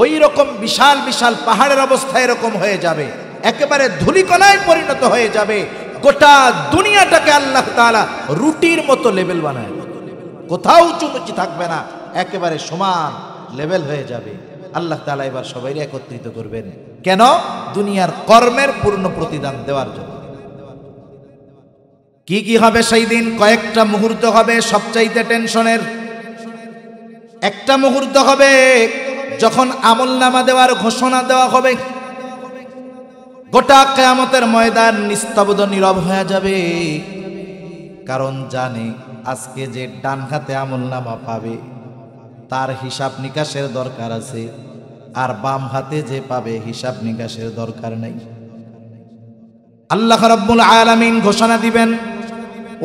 ওই রকম বিশাল বিশাল পাহাড়ের অবস্থা এরকম হয়ে যাবে, একেবারে ধূলিকণায় পরিণত হয়ে যাবে। গোটা দুনিয়াটাকে আল্লাহ তাআলা রুটির মতো লেভেল বানায়, কোথাও উঁচুমুচি থাকবে না, একেবারে সমান লেভেল হয়ে যাবে। আল্লাহ তাআলা এবার সবাই একত্রিত করবেন, কেন? দুনিয়ার কর্মের পূর্ণ প্রতিদান দেওয়ার জন্য। কি কি হবে সেই দিন? কয়েকটা মুহূর্ত হবে সবচাইতে টেনশনের। একটা মুহূর্ত হবে যখন আমলনামা দেওয়ার ঘোষণা দেওয়া হবে। গোটা কিয়ামতের ময়দান নিস্তব্ধ নীরব হয়ে যাবে, কারণ জানে আজকে যে ডান হাতে আমলনামা পাবে তার হিসাব নিকাশের দরকার আছে, আর বাম হাতে যে পাবে হিসাব নিকাশের দরকার নাই। আল্লাহ রাব্বুল আলামিন ঘোষণা দিবেন,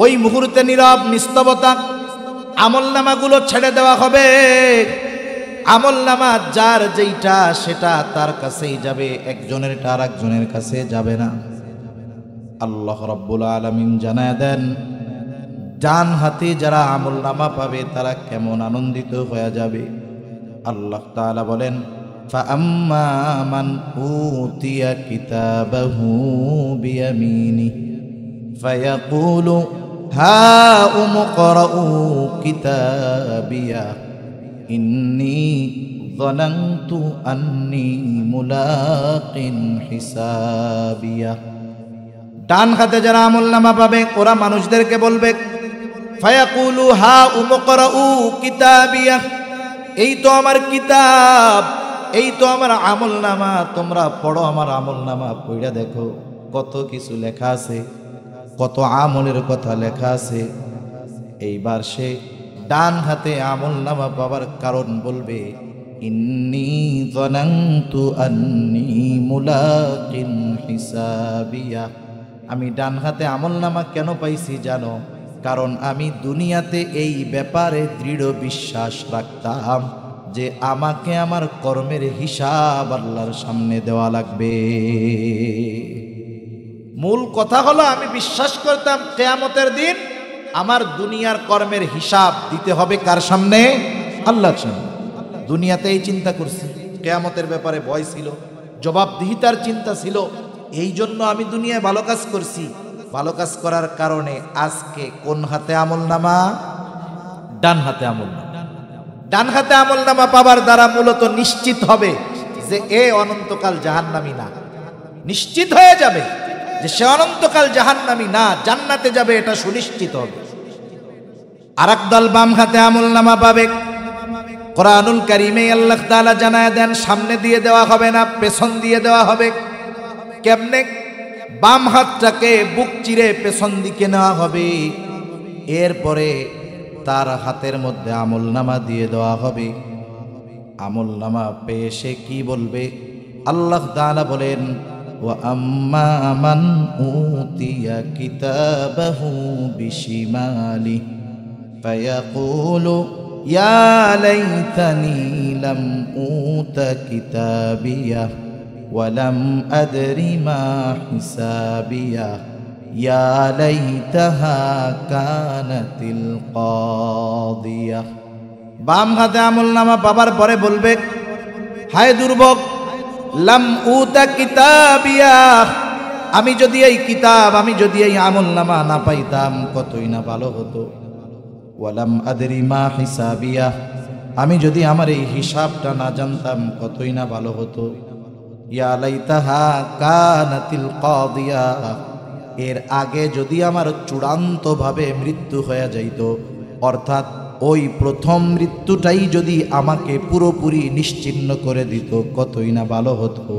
ওই মুহূর্তে নীরব নিস্তবতা, আমলনামাগুলো ছেড়ে দেওয়া হবে। আমলনামা যার যেইটা সেটা তার কাছেই যাবে, একজনেরটা আর একজনের কাছে যাবে না। আল্লাহ রাব্বুল আলামিন জানায় দেন, ডান হাতে যারা আমলনামা পাবে তারা কেমন আনন্দিত হয়ে যাবে। আল্লাহ তাআলা বলেন, ফাআম্মা মান উতিয়া কিতাবাহু বিয়ামিনিহি ফায়াকুলু হাউম ইকরাউ কিতাবিয়া ইন্নী যানানতু আন্নী মুলাকিন হিসাবিয়া। ডান হাতে যারা আমলনামা পাবে ওরা মানুষদেরকে বলবে, ফায়াকুলু হাউম ইকরাউ কিতাবিয়া, এই তো আমার কিতাব, এই তো আমার আমলনামা, তোমরা পড়ো আমার আমলনামা, পড়া দেখো কত কিছু লেখা আছে, কত আমলের কথা লেখা আছে। এইবার সে ডান হাতে আমলনামা পাওয়ার কারণ বলবে, ইন্নী যানানতু আন্নী মুলাকিন হিসাবিয়া। আমি ডান হাতে আমলনামা কেন পাইছি জানো? কারণ আমি দুনিয়াতে এই ব্যাপারে দৃঢ় বিশ্বাস রাখতাম যে আমাকে আমার কর্মের হিসাব আল্লাহর সামনে দেওয়া লাগবে। মূল কথা হলো, আমি বিশ্বাস করতাম কিয়ামতের দিন আমার দুনিয়ার কর্মের হিসাব দিতে হবে কার সামনে? আল্লাহর সামনে। দুনিয়াতেই চিন্তা করছি, কিয়ামতের ব্যাপারে ভয় ছিল, জবাবদিহিতার চিন্তা ছিল, এই জন্য আমি দুনিয়ায় ভালো কাজ করছি। ভালো কাজ করার কারণে আজকে কোন হাতে আমলনামা? ডান হাতে আমলনামা। ডান হাতে আমলনামা পাবার দ্বারা মূলত নিশ্চিত হবে যে এ অনন্তকাল জাহান্নামী না, নিশ্চিত হয়ে যাবে যে সে অনন্তকাল জাহান্নামী না, জান্নাতে যাবে, এটা সুনিশ্চিত হবে। আরেক দল বাম হাতে আমলনামা পাবে। কোরআনুল কারীমে আল্লাহ তাআলা জানায় দেন, সামনে দিয়ে দেওয়া হবে না, পেছন দিয়ে দেওয়া হবে। কেমনে? বাম হাতটাকে বুক চিরে পেছন দিকে নেওয়া হবে, এরপরে তার হাতের মধ্যে আমলনামা দিয়ে দেওয়া হবে। আমলনামা পেয়ে সে কি বলবে? আল্লাহ তাআলা বলেন, ওয়া আম্মা মান উতিয়া কিতাবাহু বিশিমালি ফায়াকুলু ইয়া লাইতানি লাম উতা কিতাবিয়া ওয়া লাম আদরি মা হিসাবিয়া ইয়া লাইতাহা কানাতিল কাদিয়া। বাম হাতে আমলনামা পাবার পরে বলবে, হায় দুর্ভোগ, লাম উতা কিতাবিয়া, আমি যদি এই কিতাব, আমি যদি এই আমলনামা না পাইতাম কতই না ভালো হতো। ওয়ালাম আদরি মা হিসাবিয়া, আমি যদি আমার এই হিসাবটা না জানতাম কতই না ভালো হতো। ইয়া লাইতাহা কানাতিল কাদিয়া, এর আগে যদি আমার চূড়ান্তভাবে মৃত্যু হয়ে যাইত, অর্থাৎ ওই প্রথম মৃত্যুটাই যদি আমাকে পুরোপুরি নিশ্চিহ্ন করে দিত কতই না ভালো হতো।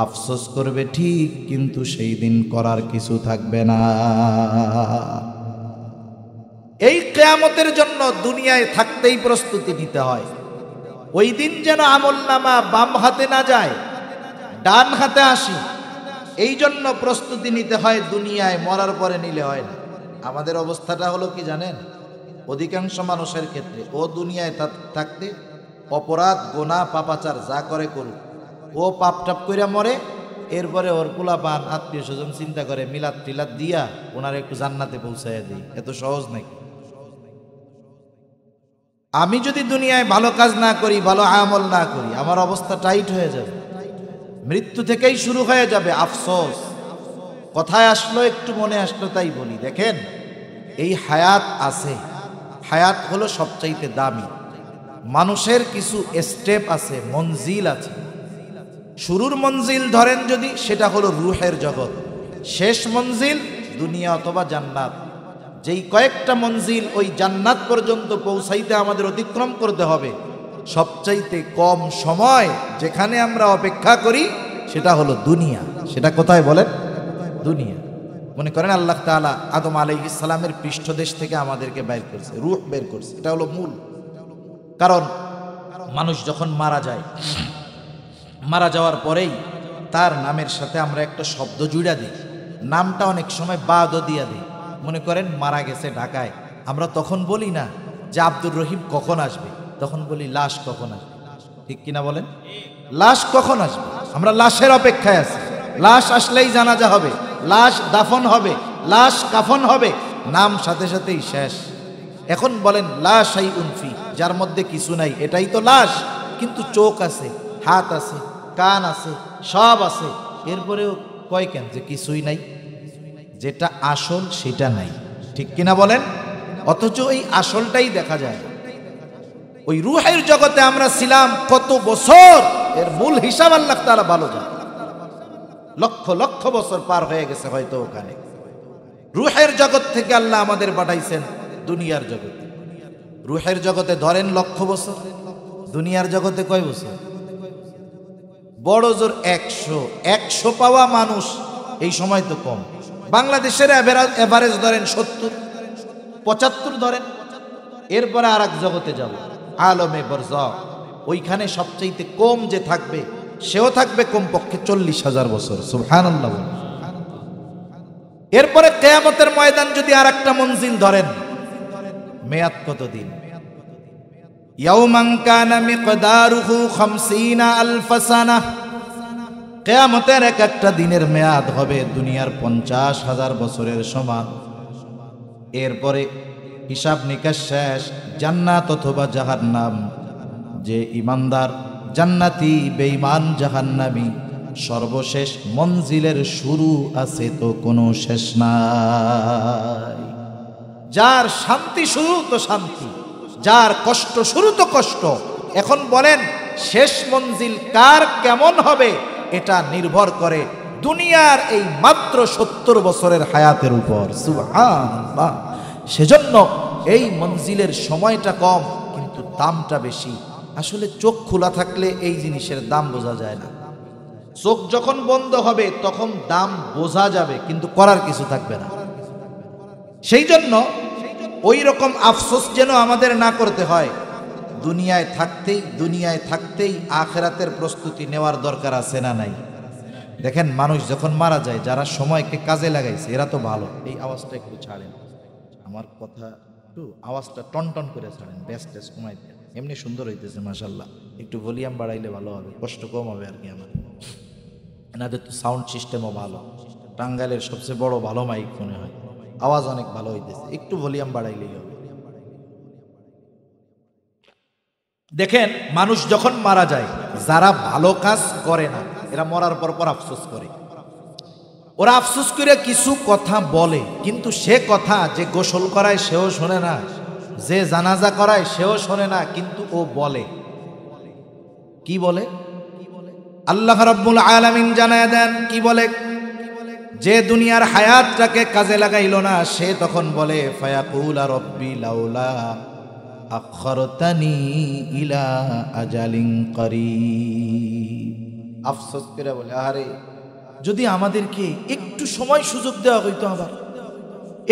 আফসোস করবে ঠিক, কিন্তু সেই দিন করার কিছু থাকবে না। এই কিয়ামতের জন্য দুনিয়ায় থাকতেই প্রস্তুতি নিতে হয়। ওই দিন যেন আমলনামা বাম হাতে না যায়, ডান হাতে আসি, এই জন্য প্রস্তুতি নিতে হয়। দুনিয়ায় মরার পরে নিলে হয় না। আমাদের অবস্থাটা হলো কি জানেন? অধিকাংশ মানুষের ক্ষেত্রে ও দুনিয়ায় থাকতে অপরাধ, গোনা, পাপাচার যা করে করুক, ও পাপ টাপ কইরা মরে, এরপরে ওর পোলাপান আত্মীয় স্বজন চিন্তা করে মিলাদ টিলাদ দিয়া ওনার একটু জান্নাতে পৌঁছাইয়া দিই। এত সহজ নাকি? আমি যদি দুনিয়ায় ভালো কাজ না করি, ভালো আমল না করি, আমার অবস্থা টাইট হয়ে যাবে। মৃত্যু থেকেই শুরু হয়ে যাবে আফসোস। কথায় আসলো, একটু মনে আসলো তাই বলি। দেখেন, এই হায়াত আছে, হায়াত হলো সবচাইতে দামি। মানুষের কিছু স্টেপ আছে, মঞ্জিল আছে। শুরুর মঞ্জিল ধরেন যদি, সেটা হলো রুহের জগৎ। শেষ মঞ্জিল দুনিয়া অথবা জান্নাত। যেই কয়েকটা মঞ্জিল ওই জান্নাত পর্যন্ত পৌঁছাইতে আমাদের অতিক্রম করতে হবে, সবচাইতে কম সময় যেখানে আমরা অপেক্ষা করি সেটা হলো দুনিয়া। সেটা কোথায় বলেন? দুনিয়া। মনে করেন আল্লাহ তাআলা আদম আলাইহিস সালামের পৃষ্ঠদেশ থেকে আমাদেরকে বের করছে, রূহ বের করছে। এটা হলো মূল। কারণ মানুষ যখন মারা যায়, মারা যাওয়ার পরেই তার নামের সাথে আমরা একটা শব্দ জুড়া দিই। নামটা অনেক সময় বাদও দিয়া দিই। মনে করেন মারা গেছে ঢাকায়, আমরা তখন বলি না যে আব্দুর রহিম কখন আসবে, তখন বলি লাশ কখন আসবে। ঠিক কিনা বলেন? লাশ কখন আসবে? আমরা লাশের অপেক্ষায় আছি। লাশ আসলেই জানাজা হবে, লাশ দাফন হবে, লাশ কাফন হবে, নাম সাথে সাথেই শেষ। এখন বলেন লাশ আই উনফি, যার মধ্যে কিছু নাই, এটাই তো লাশ। কিন্তু চোখ আছে, হাত আছে, কান আছে, সব আছে, এরপরেও কয় কেন যে কিছুই নাই? যেটা আসল সেটা নাই। ঠিক কিনা বলেন? অথচ এই আসলটাই দেখা যায়। ওই রূহের জগতে আমরা ছিলাম কত বছর, এর মূল হিসাব আল্লাহ তাআলা ভালো জানেন। লক্ষ লক্ষ বছর পার হয়ে গেছে হয়তো ওখানে। রূহের জগৎ থেকে আল্লাহ আমাদের পাঠাইছেন দুনিয়ার জগতে। রূহের জগতে ধরেন লক্ষ বছর, দুনিয়ার জগতে কয় বছর? বড় জোর 100 পাওয়া মানুষ এই সময় তো কম। বাংলাদেশের এভারেজ ধরেন 70-75 ধরেন। এরপরে আর এক জগতে যাব, আলমে বরজখ। ওইখানে সবচাইতে কম যে থাকবে, সেও থাকবে কমপক্ষে 40,000 বছর। সুবহানাল্লাহ। এরপরে কিয়ামতের ময়দান যদি আর একটা মঞ্জিল ধরেন, মেয়াদ কতদিন? ইয়াউমান কানা মিকদারুহু 50,000 সানাহ। কিয়ামতের এক একটা দিনের মেয়াদ হবে দুনিয়ার 50,000 বছরের সমান। এরপরে হিসাব নিকাশ শেষ। জান্নাত অথবা জাহান্নাম, যে ইমানদার জান্নাতি, বেঈমান জাহান্নামী। সর্বশেষ মঞ্জিলের শুরু আছে তো কোনো শেষ নাই। যার শান্তি শুরু তো শান্তি, যার কষ্ট শুরু তো কষ্ট। এখন বলেন শেষ মঞ্জিল কার কেমন হবে? এটা নির্ভর করে দুনিয়ার এই মাত্র 70 বছরের হায়াতের উপর। সুবহানাল্লাহ। সেজন্য এই মঞ্জিলের সময়টা কম, কিন্তু দামটা বেশি। আসলে চোখ খোলা থাকলে এই জিনিসের দাম বোঝা যায় না। চোখ যখন বন্ধ হবে তখন দাম বোঝা যাবে, কিন্তু করার কিছু থাকবে না। সেই জন্য ওই রকম আফসোস যেন আমাদের না করতে হয়। দুনিয়ায় থাকতেই আখিরাতের প্রস্তুতি নেওয়ার দরকার আছে না নাই? দেখেন মানুষ যখন মারা যায়, যারা সময়কে কাজে লাগাইছে এরা তো ভালো। এই আওয়াজটা একটু ছাড়েন, আমার কথা একটু আওয়াজটা টনটন করে ছাড়েন, বেস্ট কমাই দেন। এমনি সুন্দর হইতেছে মাশাল্লাহ, একটু ভলিউম বাড়াইলে ভালো হবে, কষ্ট কম হবে আর কি। আমার এনাদের তো সাউন্ড সিস্টেমও ভালো, টাঙ্গাইলের সবচেয়ে বড় ভালো মাইক মনে হয়, আওয়াজ অনেক ভালো হইতেছে, একটু ভলিউম বাড়াইলেই হবে। দেখেন মানুষ যখন মারা যায়, যারা ভালো কাজ করে না এরা মরার পর আফসোস করে। ওরা আফসোস করে কিছু কথা বলে, কিন্তু সে কথা যে গোসল করায় সেও শোনে না, যে জানাজা করায় সেও শোনে না, কিন্তু ও বলে। কি বলে? আল্লাহ রাব্বুল আলামিন জানায় দেন কি বলে? যে দুনিয়ার হায়াতটাকে কাজে লাগাইলো না, সে তখন বলে ফায়াকুল রব্বি লাউলা আখরতানি ইলা আজালিন করিব। আফসোস করে বলে, আরে যদি আমাদেরকে একটু সময় সুযোগ দেওয়া হইতো, আবার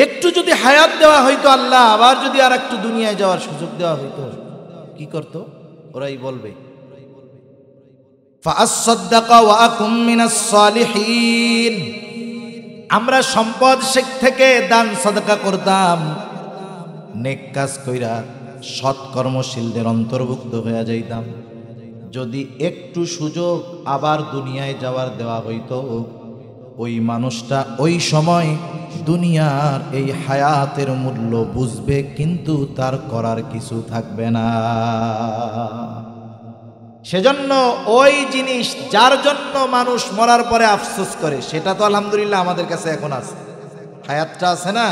একটু যদি হায়াত দেওয়া হইতো, আল্লাহ আবার যদি আর একটু দুনিয়ায় যাওয়ার সুযোগ দেওয়া হইতো, কি করতো? ওরাই বলবে ফাআসসাদদাকা ওয়া আকুম মিনাস সালিহিন। আমরা সম্পদ শেখ থেকে দান সাদকা করতাম, নেক কাজ কইরা সৎ কর্মশীলদের অন্তর্ভুক্ত হয়ে যাইতাম। যদি একটু সুযোগ আবার দুনিয়ায় যাওয়ার দেওয়া হইতো, ওই মানুষটা ওই সময় দুনিয়ার এই হায়াতের মূল্য বুঝবে, কিন্তু তার করার কিছু থাকবে না। সেজন্য ওই জিনিস যার জন্য মানুষ মরার পরে আফসোস করে, সেটা তো আলহামদুলিল্লাহ আমাদের কাছে এখন আছে, হায়াতটা আছে না।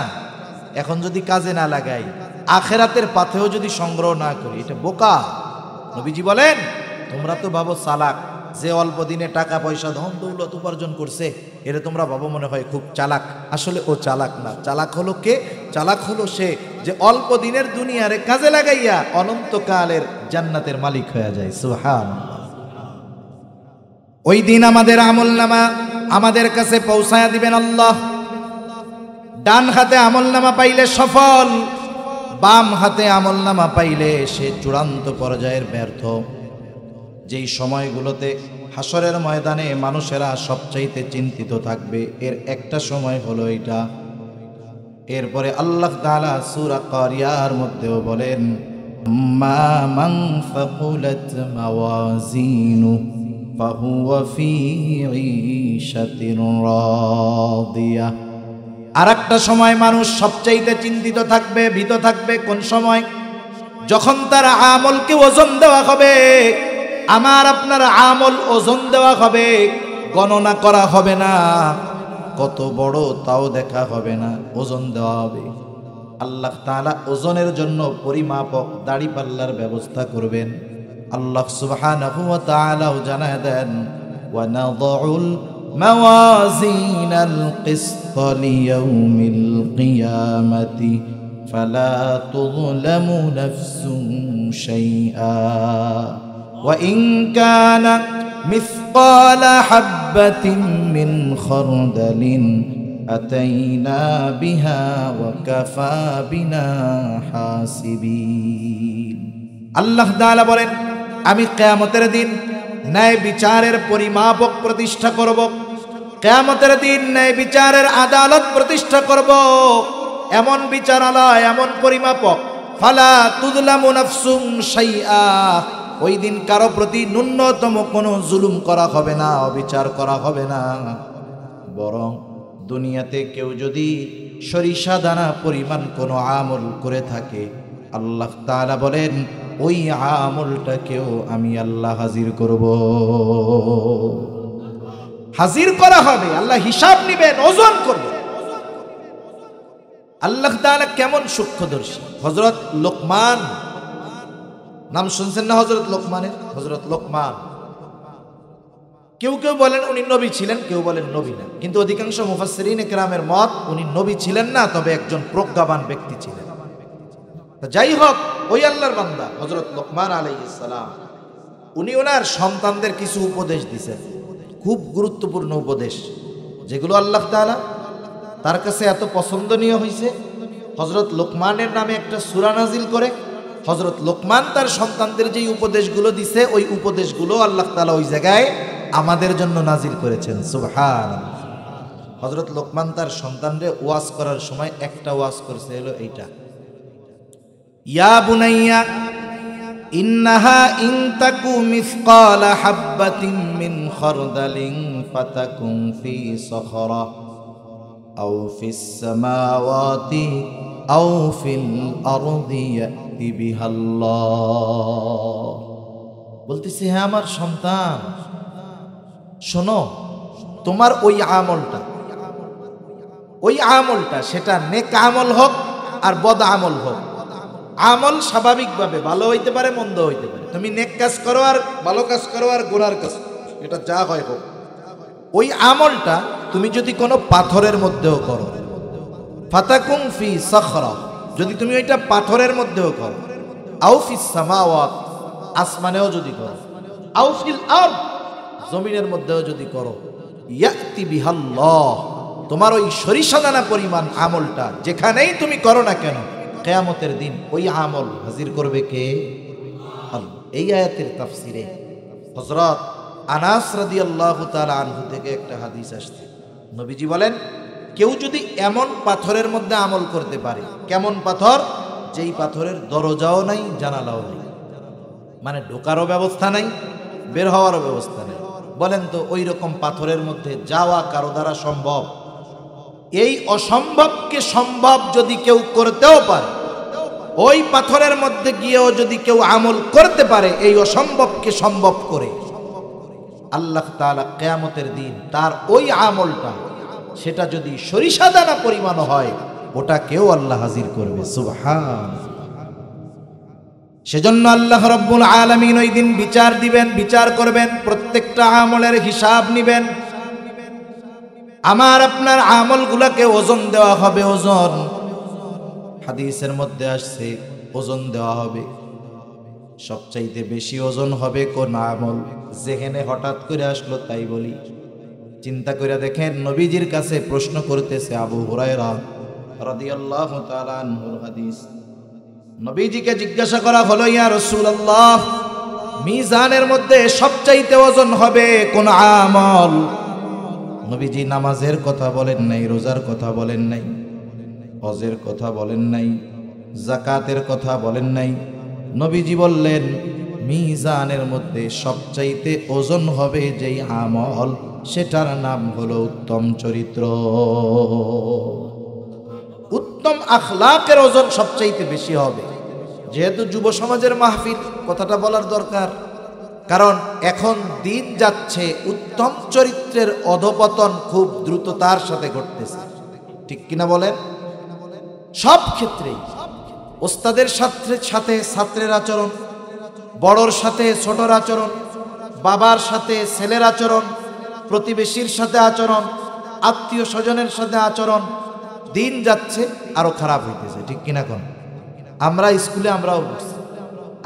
এখন যদি কাজে না লাগাই, আখেরাতের পাথেও যদি সংগ্রহ না করি, এটা বোকা। নবীজি বলেন, তোমরা তো ভাবো চালাক, যে অল্প দিনে টাকা পয়সা ধন দৌলত উপার্জন করছে, এটা তোমরা ভাবো মনে হয় খুব চালাক। আসলে ও চালাক না। চালাক হলো কে? চালাক হলো সে যে অল্প দিনের দুনিয়ারে কাজে লাগাইয়া অনন্তকালের জান্নাতের মালিক হয়ে যায়। সুবহানাল্লাহ। ওই দিন আমাদের আমলনামা আমাদের কাছে পৌঁছায়া দিবেন আল্লাহ। ডান হাতে আমলনামা পাইলে সফল, বাম হাতে আমলনামা পাইলে সে চূড়ান্ত পর্যায়ের ব্যর্থ। যেই সময়গুলোতে হাসরের ময়দানে মানুষেরা সবচাইতে চিন্তিত থাকবে, এর একটা সময় হলো এটা। এরপরে আল্লাহ তাআলা সূরা কারিয়ার মধ্যেও বলেন, মা মান ফাকুলাত মাওয়াজিনু ফাহুয়া ফি ঈশাতিন রাদিয়া। আর একটা সময় মানুষ সবচাইতে চিন্তিত থাকবে, ভীত থাকবে। কোন সময়? যখন তার আমলকে ওজন দেওয়া হবে। আমার আপনার আমল ওজন দেওয়া হবে, গণনা করা হবে না, কত বড় তাও দেখা হবে না, ওজন দেওয়া হবে। আল্লাহ তাআলা ওজনের জন্য পরিমাপক দাড়িপাল্লার ব্যবস্থা করবেন। আল্লাহ সুবহানাহু ওয়া তাআলাও জানায় দেন, ওয়া নাযাউল মাওয়াজিনাল কিসত লিয়াউমিল কিয়ামাতি ফালা তুযলামু নাফসুন শাইআ ওয়া ইন কানা মিসকালা হাববাতিন মিন খারদালিন আতাইনা বিহা ওয়া কাফা বিনা হাসিবিন। আল্লাহ তাআলা বলেন, আমি কিয়ামতের দিন ন্যায় বিচারের পরিমাপক প্রতিষ্ঠা করব। কিয়ামতের দিন ন্যায় বিচারের আদালত প্রতিষ্ঠা করব, এমন বিচারালয়, এমন পরিমাপক। ফালা তুযলামু নাফসুন শাইআ, ওই দিন কারো প্রতি ন্যূনতম কোনো জুলুম করা হবে না, অবিচার করা হবে না। বরং দুনিয়াতে কেউ যদি সরিষা দানা পরিমাণ কোনো আমল করে থাকে, আল্লাহ তাআলা বলেন ওই আমলটাকেও আমি আল্লাহ হাজির করব। হাজির করা হবে, আল্লাহ হিসাব নেবেন, ওজন করবে। আল্লাহ তাআলা কেমন সূক্ষ্মদর্শী। হযরত লোকমান, নাম শুনছেন না হযরত লোকমানের? হযরত লোকমান, কেউ কেউ বলেন উনি নবী ছিলেন, কেউ বলেন নবী না, কিন্তু অধিকাংশ মুফাসসিরিন ইকরামের মত উনি নবী ছিলেন না, তবে একজন প্রজ্ঞাবান ব্যক্তি ছিলেন। যাই হোক, ওই আল্লাহর বান্দা হযরত লোকমান আলাইহিস সালাম, উনি ওনার সন্তানদের কিছু উপদেশ দিয়েছেন, খুব গুরুত্বপূর্ণ উপদেশ, যেগুলো আল্লাহ তাআলা তার কাছে এত পছন্দনীয় হয়েছে, হযরত লোকমানের নামে একটা সূরা নাজিল করে হযরত লোকমান তার সন্তানদের যেই উপদেশগুলো দিছে ওই উপদেশগুলো আল্লাহ তাআলা ওই জায়গায় আমাদের জন্য নাজিল করেছেন। সুবহানাল্লাহ। হযরত লোকমান তার সন্তানদের ওয়াজ করার সময় একটা ওয়াজ করছে হলো এইটা, ইয়া বুনাইয়া ইন্নাহা ইন তাকু মিসকালা হাববাতিন মিন খারদালিন ফাতাকুন ফি সখরা আও ফিস সামাওয়াতি আও ফিল আরদি ইয়াতি বিহাল্লাহ। বলতেছে, হ্যাঁ আমার সন্তান শোনো, তোমার ওই আমলটা সেটা নেক আমল হোক আর বদ আমল হোক, আমল স্বাভাবিকভাবে ভালো হইতে পারে মন্দ হইতে পারে, তুমি নেক কাজ করো আর ভালো কাজ করো আর গুনার কাজ, এটা যা হয় হোক, ওই আমলটা তুমি যদি কোনো পাথরের মধ্যেও করো, ফাতাকুম ফি সখরা, যদি তুমি ওইটা পাথরের মধ্যেও করো, আও ফিস সামাওয়াত, আসমানেও যদি করো, আও ফিল আরদ, জমিনের মধ্যেও যদি করো, ইয়াতি বিহাল্লাহ, তোমার ওই সরিষা দানা পরিমাণ আমলটা যেখানেই তুমি করো না কেন কিয়ামতের দিন ওই আমল হাজির করবে কে? আল্লাহ। এই আয়াতের তাফসিরে হযরত আনাস রাদিয়াল্লাহু তাআলা আনহু থেকে একটা হাদিস আসছে, নবীজি বলেন, কেউ যদি এমন পাথরের মধ্যে আমল করতে পারে, কেমন পাথর? যেই পাথরের দরজাও নাই জানালাও নাই, মানে ঢোকারও ব্যবস্থা নাই বের হওয়ারও ব্যবস্থা নেই, বলেন তো ওই রকম পাথরের মধ্যে যাওয়া কারো দ্বারা সম্ভব? এই অসম্ভবকে সম্ভব যদি কেউ করতেও পারে, ওই পাথরের মধ্যে গিয়েও যদি কেউ আমল করতে পারে এই অসম্ভবকে সম্ভব করে, আল্লাহ তাআলা কিয়ামতের দিন তার ওই আমলটা সেটা যদি সরিষা দানা পরিমাণ হয় ওটা কেউ আল্লাহ হাজির করবে। সুবহানাল্লাহ। সেজন্য আল্লাহ রাব্বুল আলামিন ওই দিন বিচার দিবেন, বিচার করবেন, প্রত্যেকটা আমলের হিসাব নিবেন। আমার আপনার আমলগুলোকে ওজন দেওয়া হবে, ওজন। হাদিসের মধ্যে আসছে ওজন দেওয়া হবে, সবচাইতে বেশি ওজন হবে কোন আমল? যেখানে হঠাৎ করে আসলো তাই বলি, চিন্তা করে দেখেন, নবীজির কাছে প্রশ্ন করতেছে আবু হুরায়রা রাদিয়াল্লাহু তাআলা আনহুর হাদিস। নবীজিকে জিজ্ঞাসা করা হলো, ইয়া রাসূলুল্লাহ, মিজানের মধ্যে সবচাইতে ওজন হবে কোন আমল? নবীজি নামাজের কথা বলেন নাই, রোজার কথা বলেন নাই, হজের কথা বলেন নাই, যাকাতের কথা বলেন নাই। নবীজি বললেন, মিজানের মধ্যে সবচাইতে ওজন হবে যেই আমল সেটার নাম হলো উত্তম চরিত্র। উত্তম আখলাকের ওজন সবচাইতে বেশি হবে। যেহেতু যুব সমাজের মাহফিল, কথাটা বলার দরকার, কারণ এখন দিন যাচ্ছে উত্তম চরিত্রের অধপতন খুব দ্রুততার সাথে ঘটতেছে, ঠিক কিনা বলেন? সব ক্ষেত্রেই ওস্তাদের সাথে ছাত্রের আচরণ, বড়র সাথে ছোটর আচরণ, বাবার সাথে ছেলের আচরণ, প্রতিবেশীর সাথে আচরণ, আত্মীয় স্বজনের সাথে আচরণ, দিন যাচ্ছে আরো খারাপ হইতেছে, ঠিক কিনা? কোন আমরা স্কুলে আমরাও পড়ছি,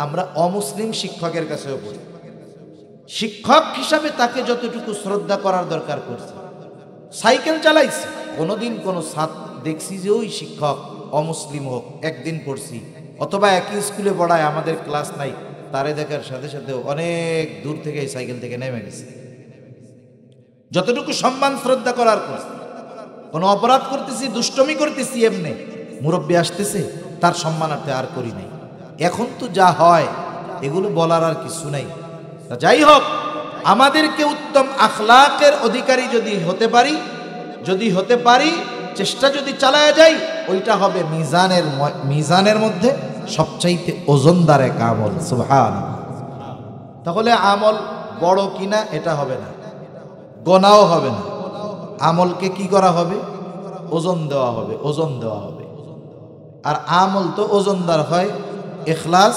আমরা অমুসলিম শিক্ষকের কাছেও পড়ি, শিক্ষক হিসাবে তাকে যতটুকু শ্রদ্ধা করার দরকার করছে। সাইকেল চালাইছি, কোনোদিন কোনো ছাত্র দেখছি যে ওই শিক্ষক অমুসলিম হোক, একদিন পড়ছি, অথবা একই স্কুলে পড়ায়, আমাদের ক্লাস নাই, তারে দেখার সাথে সাথে অনেক দূর থেকে এই সাইকেল থেকে নেমে গেছে। যতটুকু সম্মান শ্রদ্ধা করার করছে, কোনো অপরাধ করতেছি, দুষ্টমি করতেছি, এমনি মুরব্বী আসতেছে তার সম্মানার্থে আর করি নাই। এখন তো যা হয় এগুলো বলার আর কিছু নাই। যাই হোক, আমাদেরকে উত্তম আখলাকের অধিকারী যদি হতে পারি, চেষ্টা যদি চালায়া যাই, ওইটা হবে মিজানের মধ্যে সবচাইতে ওজনদার এক আমল। সুবহানাল্লাহ। তাহলে আমল বড় কিনা এটা হবে না, গোনাও হবে না, আমলকে কি করা হবে? ওজন দেওয়া হবে, ওজন দেওয়া হবে। আর আমল তো ওজনদার হয় ইখলাস,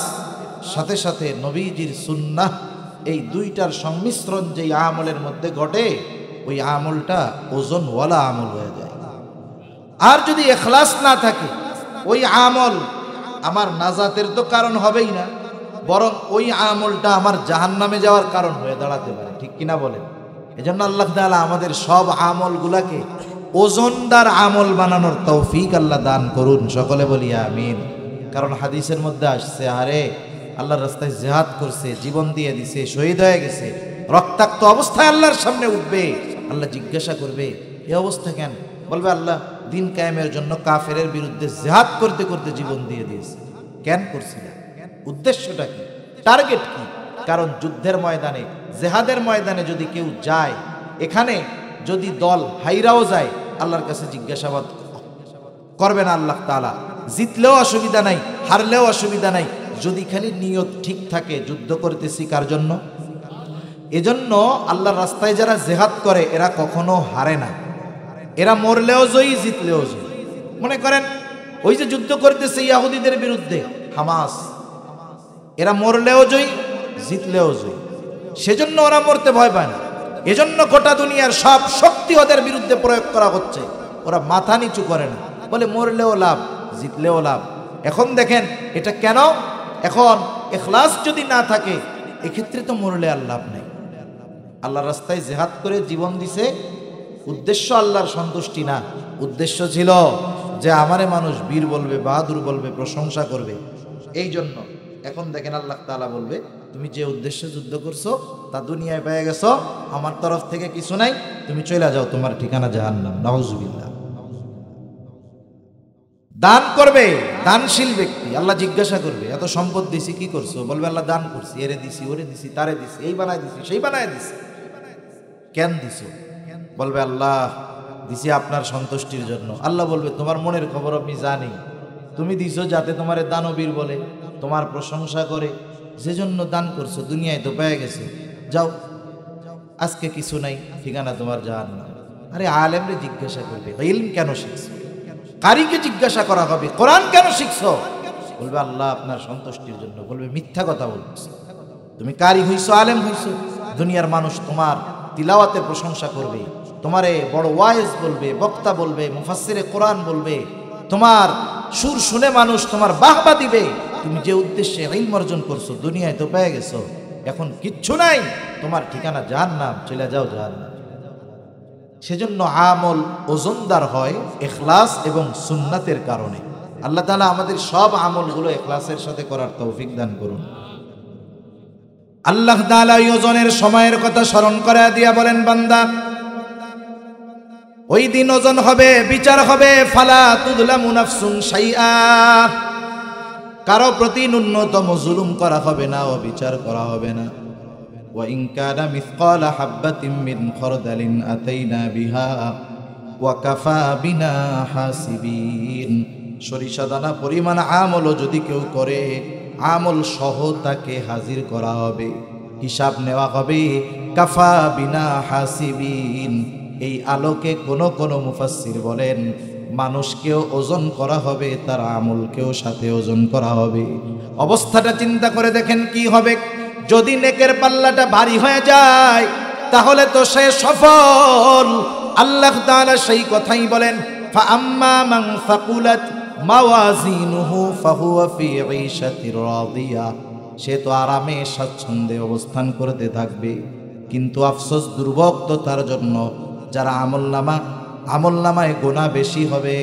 সাথে সাথে নবীজির সুন্নাহ, এই দুইটার সংমিশ্রণ যেই আমলের মধ্যে ঘটে ওই আমলটা ওজনওয়ালা আমল হয়ে যায়। আর যদি ইখলাস না থাকে ওই আমল আমার নাজাতের তো কারণ হবেই না, বরং ওই আমলটা আমার জাহান্নামে যাওয়ার কারণ হয়ে দাঁড়াতে পারে, ঠিক কিনা বলেন? এজন্য আল্লাহ তাআলা আমাদের সব আমলগুলাকে ওজনদার আমল বানানোর তৌফিক আল্লাহ দান করুন, সকলে বলি আমিন। কারণ হাদিসের মধ্যে আসছে, আরে আল্লাহর রাস্তায় জিহাদ করছে, জীবন দিয়ে দিছে, শহীদ হয়ে গেছে, রক্তাক্ত অবস্থায় আল্লাহর সামনে উঠবে, আল্লাহ জিজ্ঞাসা করবে এই অবস্থা কেন? বলবে আল্লাহ দিন কায়েমের জন্য কাফেরের বিরুদ্ধে জিহাদ করতে করতে জীবন দিয়ে দিয়েছে। কেন করছিলেন? উদ্দেশ্যটা কি? টার্গেট কি? কারণ যুদ্ধের ময়দানে, জেহাদের ময়দানে যদি কেউ যায়, এখানে যদি দল হাইরাও যায়, আল্লাহর কাছে জিজ্ঞাসাবাদ করবেন আল্লাহ তাআলা। জিতলেও অসুবিধা নাই, হারলেও অসুবিধা নাই, যদি খালি নিয়ত ঠিক থাকে যুদ্ধ করতেছি কার জন্য। এজন্য আল্লাহর রাস্তায় যারা জেহাদ করে এরা কখনো হারে না, এরা মরলেও জয়ী, জিতলেও জয়ী। মনে করেন ওই যে যুদ্ধ করতেছে ইহুদিদের বিরুদ্ধে হামাস, এরা মরলেও জয়ী, জিতলেও জয়ী। সেজন্য ওরা মরতে ভয় পায় না। এজন্য গোটা দুনিয়ার সব শক্তি ওদের বিরুদ্ধে প্রয়োগ করা হচ্ছে, ওরা মাথা নিচু করে না, বলে মরলেও লাভ, জিতলেও লাভ। এখন দেখেন এটা কেন? এখন ইখলাস যদি না থাকে এক্ষেত্রে তো মরলে আর লাভ নেই। আল্লাহর রাস্তায় জিহাদ করে জীবন দিছে, উদ্দেশ্য আল্লাহর সন্তুষ্টি না, উদ্দেশ্য ছিল যে আমারে মানুষ বীর বলবে, বাহাদুর বলবে, প্রশংসা করবে। এই জন্য এখন দেখেন আল্লাহ তাআলা বলবে তুমি যে উদ্দেশ্যে যুদ্ধ করছো তা দুনিয়ায় পেয়ে গেছো, আমার তরফ থেকে কিছু নাই, তুমি চলে যাও, তোমার ঠিকানা জাহান্নাম। নাউজুবিল্লাহ। দান করবে দানশীল ব্যক্তি, আল্লাহ জিজ্ঞাসা করবে এত সম্পদ দিছি কি করছো? বলবে আল্লাহ দান করছি, এরে দিছি, ওরে দিছি, তারে দিছি, এই বানায় দিছি, সেই বানায় দিছি। কেন দিছো? বলবে আল্লাহ দিছি আপনার সন্তুষ্টির জন্য। আল্লাহ বলবে তোমার মনের খবর আমি জানি, তুমি দিছো যাতে তোমারে দানবীর বলে, তোমার প্রশংসা করে, যেজন্য দান করছো, দুনিয়ায় তো পেয়ে গেছে, যাও, আজকে কিছু নাই, ঠিকানা তোমার জাহান্নাম। আরে আলেমরে জিজ্ঞাসা করবে ইলম কেন শিখছো? কারিকে জিজ্ঞাসা করা হবে কোরআন কেন শিখছো? বলবে আল্লাহ আপনার সন্তুষ্টির জন্য। বলবে মিথ্যা কথা বলছো, তুমি কারি হইছো, আলেম হইছো, দুনিয়ার মানুষ তোমার তিলাওয়াতের প্রশংসা করবে, তোমারে বড় ওয়াইজ বলবে, বক্তা বলবে, মুফাসসিরে কোরআন বলবে, তোমার সুর শুনে মানুষ তোমার বাহবা দিবে। তুমি যে উদ্দেশ্যে ইলম অর্জন করছো দুনিয়ায় তো পেয়ে গেছো, এখন কিচ্ছু নাই, তোমার ঠিকানা জাহান্নাম, চলে যাও জাহান্নাম। সেজন্য আমল ওজনদার হয় ইখলাস এবং সুন্নাতের কারণে। আল্লাহ তাআলা আমাদের সব আমলগুলো ইখলাসের সাথে করার তৌফিক দান করুন। আল্লাহ তাআলা ওজনের সময়ের কথা স্মরণ করে দিয়া বলেন, বান্দা ওই দিন ওজন হবে, বিচার হবে, ফালা তুযলামু নাফসুন শাইআ, কারো প্রতি ন্যূনতম জুলুম করা হবে না, ও বিচার করা হবে না। ওয়া ইন কানা মিসকালা হাববাতিন মিন খারদালিন আতাইনা বিহা ওয়া কাফা বিনা হাসিবিন। সরিষা দানা পরিমাণ আমল যদি কেউ করে, আমল সহ তাকে হাজির করা হবে, হিসাব নেওয়া হবে। কাফা বিনা হাসিবিন, এই আলোকে কোন মুফাসসির বলেন মানুষকেও ওজন করা হবে, তার আমলকেও সাথে ওজন করা হবে। অবস্থাটা চিন্তা করে দেখেন কি হবে। যদি নেকের পাল্লাটা ভারী হয়ে যায় তাহলে তো সে সফল। আল্লাহ তাআলা সেই কথাই বলেন, ফাআম্মা মান ফাকুলাত মাওয়াজিনুহু ফাহুয়া ফি ঈশাতির রাদিয়া, সে তো আরামে স্বাচ্ছন্দ্যে অবস্থান করতে থাকবে। কিন্তু আফসোস, দুর্ভোগ তার জন্য যারা আমলনামায় গুনাহ বেশি হবে,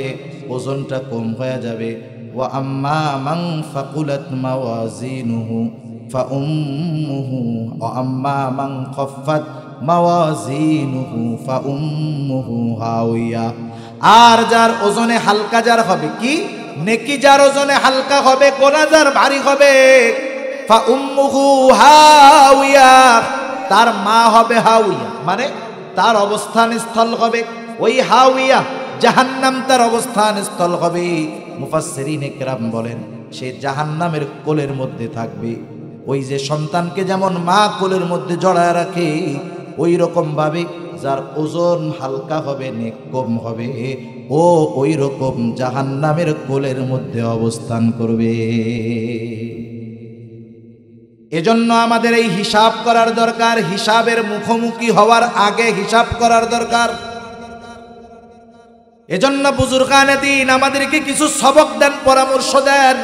ওজনটা কম হয়ে যাবে। ওয়া আম্মা মান ফাকুলাত মাওয়াজিনুহু ফাউম্মুহু ওয়া আম্মা মান খাফফাত মাওয়াজিনুহু ফাউম্মুহু হাওয়া। আর যার ওজনে হালকা যার হবে, কি নেকি যার ওজনে হালকা হবে, গুনাহ যার ভারী হবে, ফাউম্মুহু হাওয়া, তার মা হবে হাওয়া, মানে তার অবস্থান স্থল হবে ওই হাওয়া, জাহান্নাম তার অবস্থান স্থল হবে। মুফাসসিরিনে কেরাম বলেন সে জাহান্নামের কোলের মধ্যে থাকবে। ওই যে সন্তানকে যেমন মা কোলের মধ্যে জড়ায় রাখে, ওই রকম ভাবে যার ওজন হালকা হবে, নেক কম হবে, ও ওই রকম জাহান্নামের কোলের মধ্যে অবস্থান করবে। এজন্য আমাদের এই হিসাব করার দরকার, হিসাবের মুখোমুখি হওয়ার আগে হিসাব করার দরকার। এজন্য বুজুর্গানে দ্বীন আমাদেরকে কিছু সবক দেন, পরামর্শ দেন,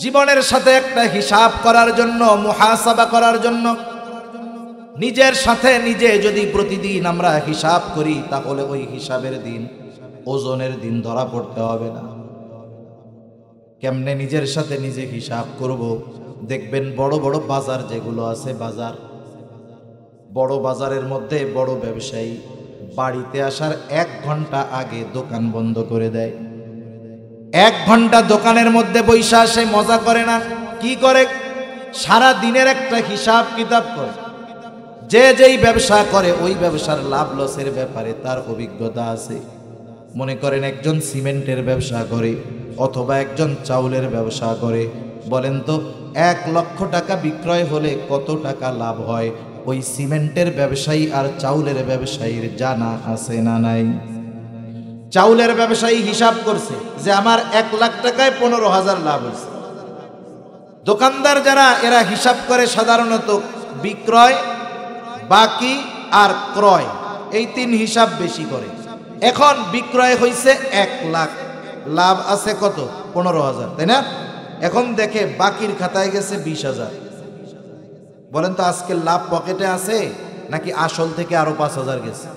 জীবনের সাথে একটা হিসাব করার জন্য, মুহাসাবা করার জন্য। নিজের সাথে নিজে যদি প্রতিদিন আমরা হিসাব করি, তাহলে ওই হিসাবের দিন, ওজনের দিন ধরা পড়তে হবে না। কেমনে নিজের সাথে নিজে হিসাব করব? দেখবেন বড় বড় বাজার যেগুলো আছে, বড় বাজারের মধ্যে বড় ব্যবসায়ী বাড়িতে আসার 1 ঘন্টা আগে দোকান বন্ধ করে দেয়। 1 ঘন্টা দোকানের মধ্যে বৈশা আসে, মজা করে না। কি করে? সারা দিনের একটা হিসাব কিতাব করে। যে যেই ব্যবসা করে ওই ব্যবসার লাভ লসের ব্যাপারে তার অভিজ্ঞতা আছে। মনে করেন একজন সিমেন্টের ব্যবসা করে অথবা একজন চাউলের ব্যবসা করে, বলেন তো 1 লক্ষ টাকা বিক্রয় হলে কত টাকা লাভ হয়? ওই সিমেন্টের ব্যবসায়ী আর চাউলের ব্যবসায়ীর জানা আছে না নাই? চাউলের ব্যবসায়ী হিসাব করছে যে আমার 1 লাখ টাকায় 15,000 লাভ হয়েছে। দোকানদার যারা, এরা হিসাব করে সাধারণত বিক্রয়, বাকি আর ক্রয়, এই 3 হিসাব বেশি করে। এখন বিক্রয় হয়েছে 1 লাখ, লাভ আছে কত? 15,000, তাই না? এখন দেখে বাকির খাতায় গেছে 20,000। বলেন তো আজকের লাভ পকেটে আছে নাকি আসল থেকে আরো 5,000 গেছে?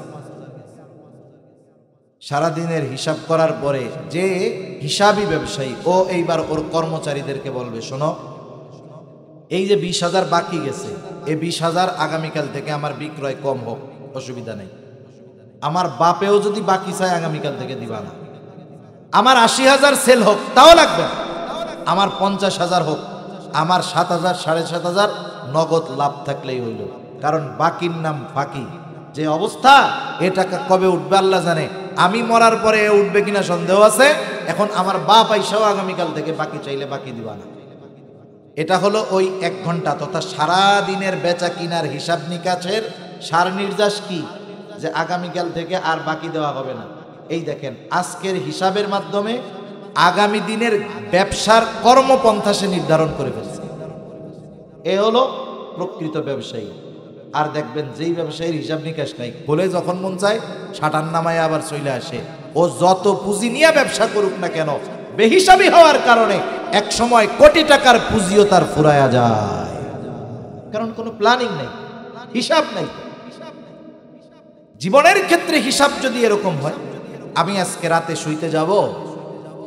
সারাদিনের হিসাব করার পরে যে হিসাবী ব্যবসায়ী, ও এইবার ওর কর্মচারীদেরকে বলবে, শোনো, এই যে 20,000 বাকি গেছে, এই 20,000 আগামীকাল থেকে আমার বিক্রয় কম হোক, অসুবিধা নেই। আমার বাপেও যদি বাকি চায় আগামীকাল থেকে দিবা না। আমার 80,000 সেল হোক, তাও লাগবে না। আমার 50,000 হোক, আমার 7,000 7,500 নগদ লাভ থাকলেই হইল। কারণ বাকির নাম ফাঁকি। যে অবস্থা, এ টাকা কবে উঠবে আল্লাহ জানে। আমি মরার পরে এ উঠবে কিনা সন্দেহ আছে। এখন আমার বাপ আইসাও আগামীকাল থেকে বাকি চাইলে বাকি দিবা না। এটা হলো ওই 1 ঘন্টা তথা সারা দিনের বেচা কিনার হিসাব নিকাশের সার নির্যাস। কি যে আগামীকাল থেকে আর বাকি দেওয়া হবে না। এই দেখেন, আজকের হিসাবের মাধ্যমে আগামী দিনের ব্যবসার কর্মপন্থা সে নির্ধারণ করে ফেলছে। এ হলো প্রকৃত ব্যবসায়ী। আর দেখবেন যেই ব্যবসায়ীর হিসাব নিকাশ নাই, বলে যখন মন চায় শাটার নামায় আবার চলে আসে। ও যত পুঁজি নিয়ে ব্যবসা করুক না কেন, বেহিসাবি হওয়ার কারণে এক সময় কোটি টাকার পুঁজিও তার ফুরায়া যায়। কারণ কোনো প্ল্যানিং নেই, হিসাব নেই। জীবনের ক্ষেত্রে হিসাব যদি এরকম হয়, আমি আজকে রাতে শুইতে যাব,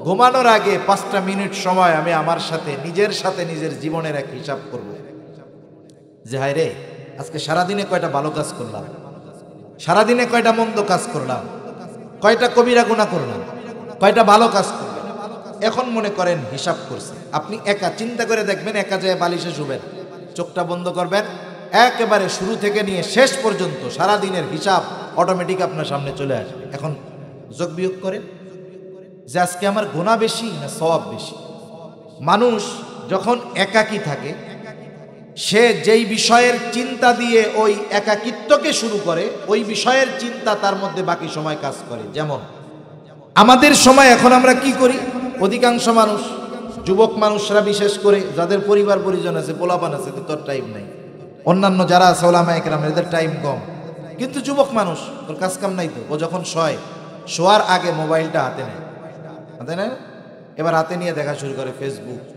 ঘুমানোর আগে 5টা মিনিট সময় আমি আমার সাথে নিজের জীবনের এক হিসাব করব। যে হায় রে, আজকে সারাদিনে কয়টা ভালো কাজ করলাম, সারাদিনে কয়টা মন্দ কাজ করলাম, কয়টা কবিরা গুনাহ করলাম, কয়টা ভালো কাজ করলাম। এখন মনে করেন হিসাব করছে। আপনি একা চিন্তা করে দেখবেন, একা যায় বালিশে শুবেন, চোখটা বন্ধ করবেন, একেবারে শুরু থেকে নিয়ে শেষ পর্যন্ত সারাদিনের হিসাব অটোমেটিক আপনার সামনে চলে আসবে। এখন যোগ বিয়োগ করেন যে আজকে আমার গুনাহ বেশি না সওয়াব বেশি। মানুষ যখন একাকী থাকে, সে যেই বিষয়ের চিন্তা দিয়ে ওই একাকিত্বকে শুরু করে, ওই বিষয়ের চিন্তা তার মধ্যে বাকি সময় কাজ করে। যেমন আমাদের সময় এখন আমরা কি করি, অধিকাংশ মানুষ, যুবক মানুষরা বিশেষ করে, যাদের পরিবার পরিজন আছে, পোলাপান আছে, তোর টাইম নাই। অন্যান্য যারা আছে ওলামা একরাম, এদের টাইম কম। কিন্তু যুবক মানুষ, ওর কাজ কাম নাই তো। ও যখন শোয়ার আগে মোবাইলটা হাতে নেয়, এবার হাতে নিয়ে দেখা শুরু করে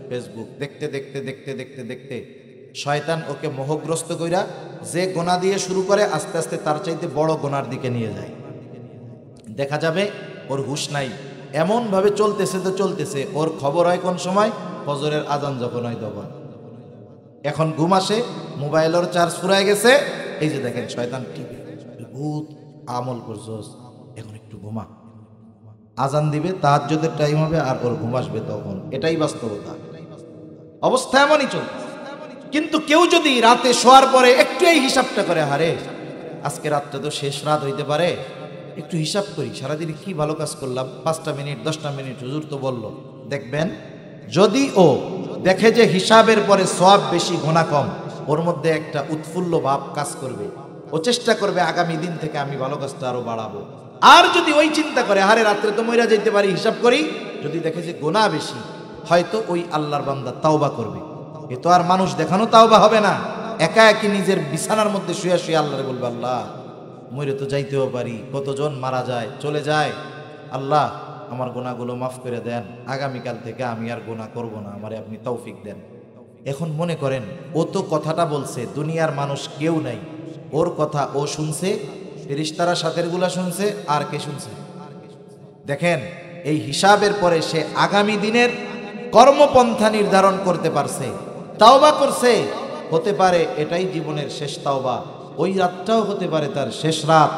ফেসবুক দেখতে দেখতে দেখতে দেখতে দেখতে শয়তান ওকে মোহগ্রস্ত কইরা যে গোনা দিয়ে শুরু করে, আস্তে আস্তে তার চাইতে বড় গোনার দিকে নিয়ে যায়। দেখা যাবে ওর হুঁশ নাই, এমন ভাবে চলতেছে ওর খবর হয় কোন সময়, ফজরের আজান যখন হয় তখন। এখন ঘুম আসে, মোবাইলের চার্জ ফুরায় গেছে। এই যে দেখেন শয়তান টিভি, বহুত আমল করছস, এখন একটু ঘুমা, আজান দিবে, তাহাজ্জুদের টাইম হবে, আর ওর ঘুম আসবে তখন। এটাই বাস্তবতা। অবস্থা এমনই চলছে। কিন্তু কেউ যদি রাতে শোয়ার পরে একটু এই হিসাবটা করে, হারে আজকে রাতটা তো শেষ রাত হইতে পারে, একটু হিসাব করি সারাদিন কি ভালো কাজ করলাম, 5টা মিনিট 10টা মিনিট হুজুর তো বলল, দেখবেন যদি ও দেখে যে হিসাবের পরে সওয়াব বেশি গুনাহ কম, ওর মধ্যে একটা উৎফুল্ল ভাব কাজ করবে। ও চেষ্টা করবে আগামী দিন থেকে আমি ভালো কাজটা আরো বাড়াবো। আর যদি ওই চিন্তা করে, আরে রাত্রে তো মইরা যাইতে পারি, হিসাব করি, যদি দেখে যে গুনাহ বেশি, হয়তো ওই আল্লাহর বান্দা তাওবা করবে। এ তো আর মানুষ দেখানো তাওবা হবে না। একা একই নিজের বিছানার মধ্যে শুয়ে শুয়ে আল্লাহরে বলবে, আল্লাহ মরে তো যাইতেও পারি, কতজন মারা যায়, চলে যায়, আল্লাহ আমার গুনাহগুলো মাফ করে দেন, আগামীকাল থেকে আমি আর গুনাহ করব না, আমারে আপনি তৌফিক দেন। এখন মনে করেন ও তো কথাটা বলছে, দুনিয়ার মানুষ কেউ নাই, ও ওর কথা ও শুনছে, ফেরেশতারা সাথেরগুলা শুনছে, আর কে শুনছে? দেখেন, এই হিসাবের পরে সে আগামী দিনের কর্মপন্থা নির্ধারণ করতে পারছে, তাওবা করছে। হতে পারে এটাই জীবনের শেষ তাওবা, ওই রাতটাও হতে পারে তার শেষ রাত।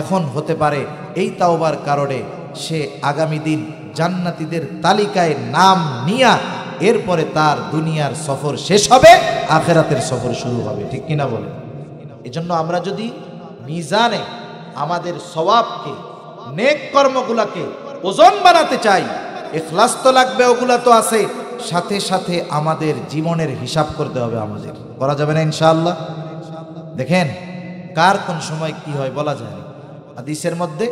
এখন হতে পারে এই তাওবার কারণে সে আগামী দিন জান্নাতীদের তালিকায় নাম নিয়া এরপরে তার দুনিয়ার সফর শেষ হবে, আখিরাতের সফর শুরু হবে। ঠিক কিনা বলেন? এজন্য আমরা যদি মিজানে আমাদের সওয়াবকে, নেক কর্মগুলাকে ওজন বানাতে চাই, ইখলাস তো লাগবে, ওগুলা তো আছে, সাথে সাথে আমাদের জীবনের হিসাব করতে হবে। আমাদের করা যাবে না ইনশাআল্লাহ? দেখেন, কার কোন সময় কি হয় বলা যায় না। হাদিসের মধ্যে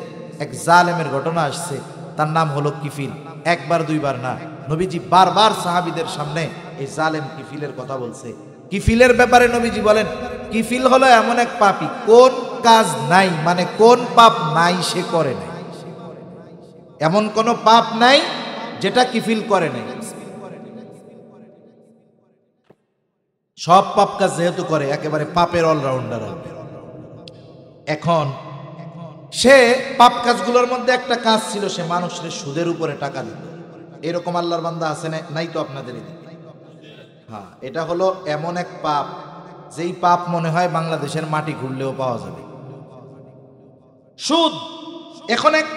এক জালেমের ঘটনা আসছে, তার নাম হলো কিফিল। একবার দুইবার না, নবীজি বারবার সাহাবীদের সামনে এই জালেম কিফিলের কথা বলছে। কিফিলের ব্যাপারে নবীজি বলেন, কিফিল হলো এমন এক পাপী, কোন কাজ নাই, মানে কোন পাপ নাই সে করে নাই, এমন কোন পাপ নাই যেটা কিফিল করে নাই। সব পাপ কাজ যেহেতু করে, একেবারে পাপের অলরাউন্ডার হবে। এখন সে পাপ কাজগুলোর মধ্যে একটা কাজ ছিল, সে মানুষের সুদের উপরে টাকা দিত। এরকম আল্লাহর বান্দা আছে না? নাই তো আপনাদের এদিকে? হ্যাঁ, এটা হলো এমন এক পাপ, যেই পাপ মনে হয় বাংলাদেশের মাটি ঘুরলেও পাওয়া যাবে। সুদ। এখন এক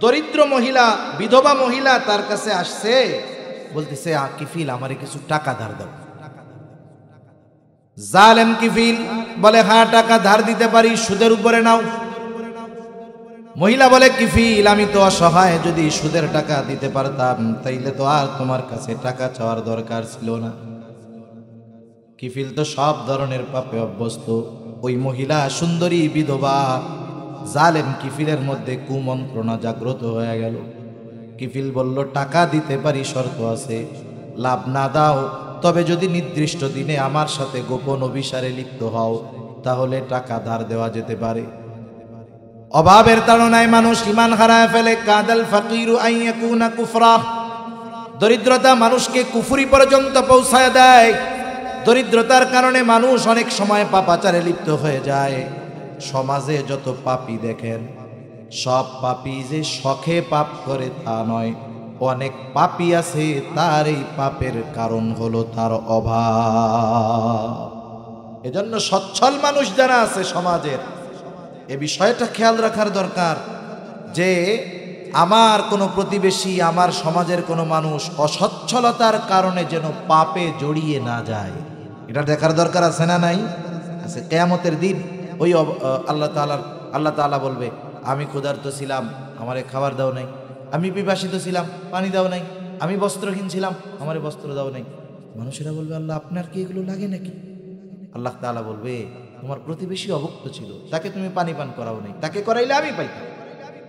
দরিদ্র মহিলা, বিধবা মহিলা তার কাছে আসছে, বলতেছে, কিফিল আমারে কিছু টাকা ধার দাও। জালেম কিফিল বলে, হ্যাঁ টাকা ধার দিতে পারি, সুদের উপরে নাও। মহিলা বলে, কিফিল আমি তো অসহায়, যদি সুদের টাকা দিতে পারতাম তাইলে তো আর তোমার কাছে টাকা চাওয়ার দরকার ছিল না। কিফিল তো সব ধরনের পাপে অভ্যস্ত। ওই মহিলা সুন্দরী বিধবা, জালেম কিফিলের মধ্যে কুমন্ত্রণা জাগ্রত হয়ে গেল। কিফিল বলল, টাকা দিতে পারি, শর্ত আছে, লাভ না দাও, তবে যদি নির্দিষ্ট দিনে আমার সাথে গোপন অভিসারে লিপ্ত হও তাহলে টাকা ধার দেওয়া যেতে পারে। অভাবের তাড়নায় মানুষ ঈমান হারায় ফেলে। কাদাল ফাকিরু আন ইয়াকুনা কুফরা, দরিদ্রতা মানুষকে কুফরি পর্যন্ত পৌঁছায় দেয়। দরিদ্রতার কারণে মানুষ অনেক সময় পাপাচারে লিপ্ত হয়ে যায়। সমাজে যত পাপী দেখেন, সব পাপী যে শখে পাপ করে তা নয়। অনেক পাপী আছে, তার এই পাপের কারণ হলো তার অভাব। এজন্য সচ্ছল মানুষ যারা আছে সমাজের, এ বিষয়টা খেয়াল রাখার দরকার যে আমার কোনো প্রতিবেশী, আমার সমাজের কোনো মানুষ অসচ্ছলতার কারণে যেন পাপে জড়িয়ে না যায়, এটা দেখার দরকার আছে না নাই? আছে। কিয়ামতের দিন ওই আল্লাহ তাআলা বলবে, আমি ক্ষুধার্ত ছিলাম, আমারে খাবার দাও নাই, আমি পিপাসিত ছিলাম, পানি দাও নাই, আমি বস্ত্রহীন ছিলাম, আমারে বস্ত্র দাও নাই। মানুষেরা বলবে, আল্লাহ আপনার কি এগুলো লাগে নাকি? আল্লাহ তাআলা বলবে, তোমার প্রতিবেশী অভুক্ত ছিল, তাকে তুমি পানি পান করাও নাই, তাকে করাইলে আমি পাইতাম।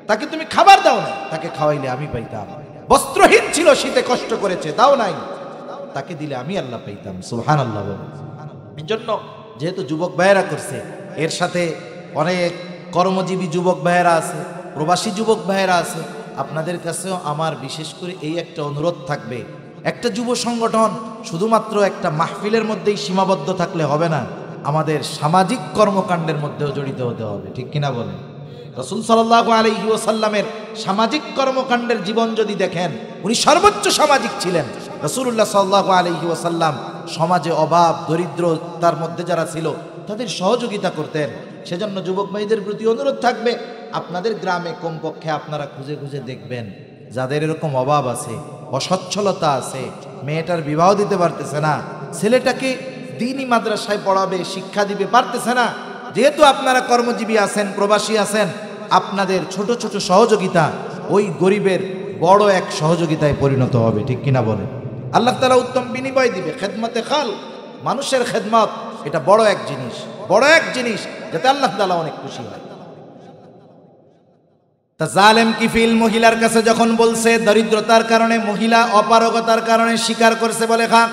তাকে তুমি খাবার দাও নাই, তাকে খাওয়াইলে আমি পাইতাম। বস্ত্রহীন ছিল, শীতে কষ্ট করেছে, দাও নাই, তাকে দিলে আমি আল্লাহ পাইতাম। সুবহানাল্লাহ বলে। এই জন্য যেহেতু যুবক ভাইয়েরা করছে, এর সাথে অনেক কর্মজীবী যুবক ভাইয়েরা আছে, প্রবাসী যুবক ভাইয়েরা আছে, আপনাদের কাছেও আমার বিশেষ করে এই একটা অনুরোধ থাকবে, একটা যুব সংগঠন শুধুমাত্র একটা মাহফিলের মধ্যেই সীমাবদ্ধ থাকলে হবে না, আমাদের সামাজিক কর্মকাণ্ডের মধ্যেও জড়িত হতে হবে। ঠিক কিনা বলেন? রাসূল সাল্লাল্লাহু আলাইহি ওয়াসাল্লামের সামাজিক কর্মকাণ্ডের জীবন যদি দেখেন, উনি সর্বোচ্চ সামাজিক ছিলেন। রাসূলুল্লাহ সাল্লাল্লাহু আলাইহি ওয়াসাল্লাম সমাজে অভাব দরিদ্রতার মধ্যে যারা ছিল তাদের সহযোগিতা করতেন। সেজন্য যুবক ভাইদের প্রতি অনুরোধ থাকবে, আপনাদের গ্রামে কমপক্ষে আপনারা খুঁজে খুঁজে দেখবেন যাদের এরকম অভাব আছে, অসচ্ছলতা আছে, মেয়েটার বিবাহ দিতে পারতেছে না, ছেলেটাকে দ্বীনি মাদ্রাসায় পড়াবে, শিক্ষা দিবে, পারতেছে না। যেহেতু আপনারা কর্মজীবী আছেন, প্রবাসী আছেন, আপনাদের ছোট ছোট সহযোগিতা ওই গরিবের বড় এক সহযোগিতায় পরিণত হবে। ঠিক কিনা বলেন? আল্লাহ তাআলা উত্তম বিনিময় দিবে। খেদমতে খাল, মানুষের খেদমত, এটা বড় এক জিনিস, বড় এক জিনিস, যাতে আল্লাহ তাআলা অনেক খুশি হয়। তা জালেম কিফিল মহিলার কাছে যখন বলছে, দরিদ্রতার কারণে মহিলা অপারগতার কারণে স্বীকার করছে, বলে খা।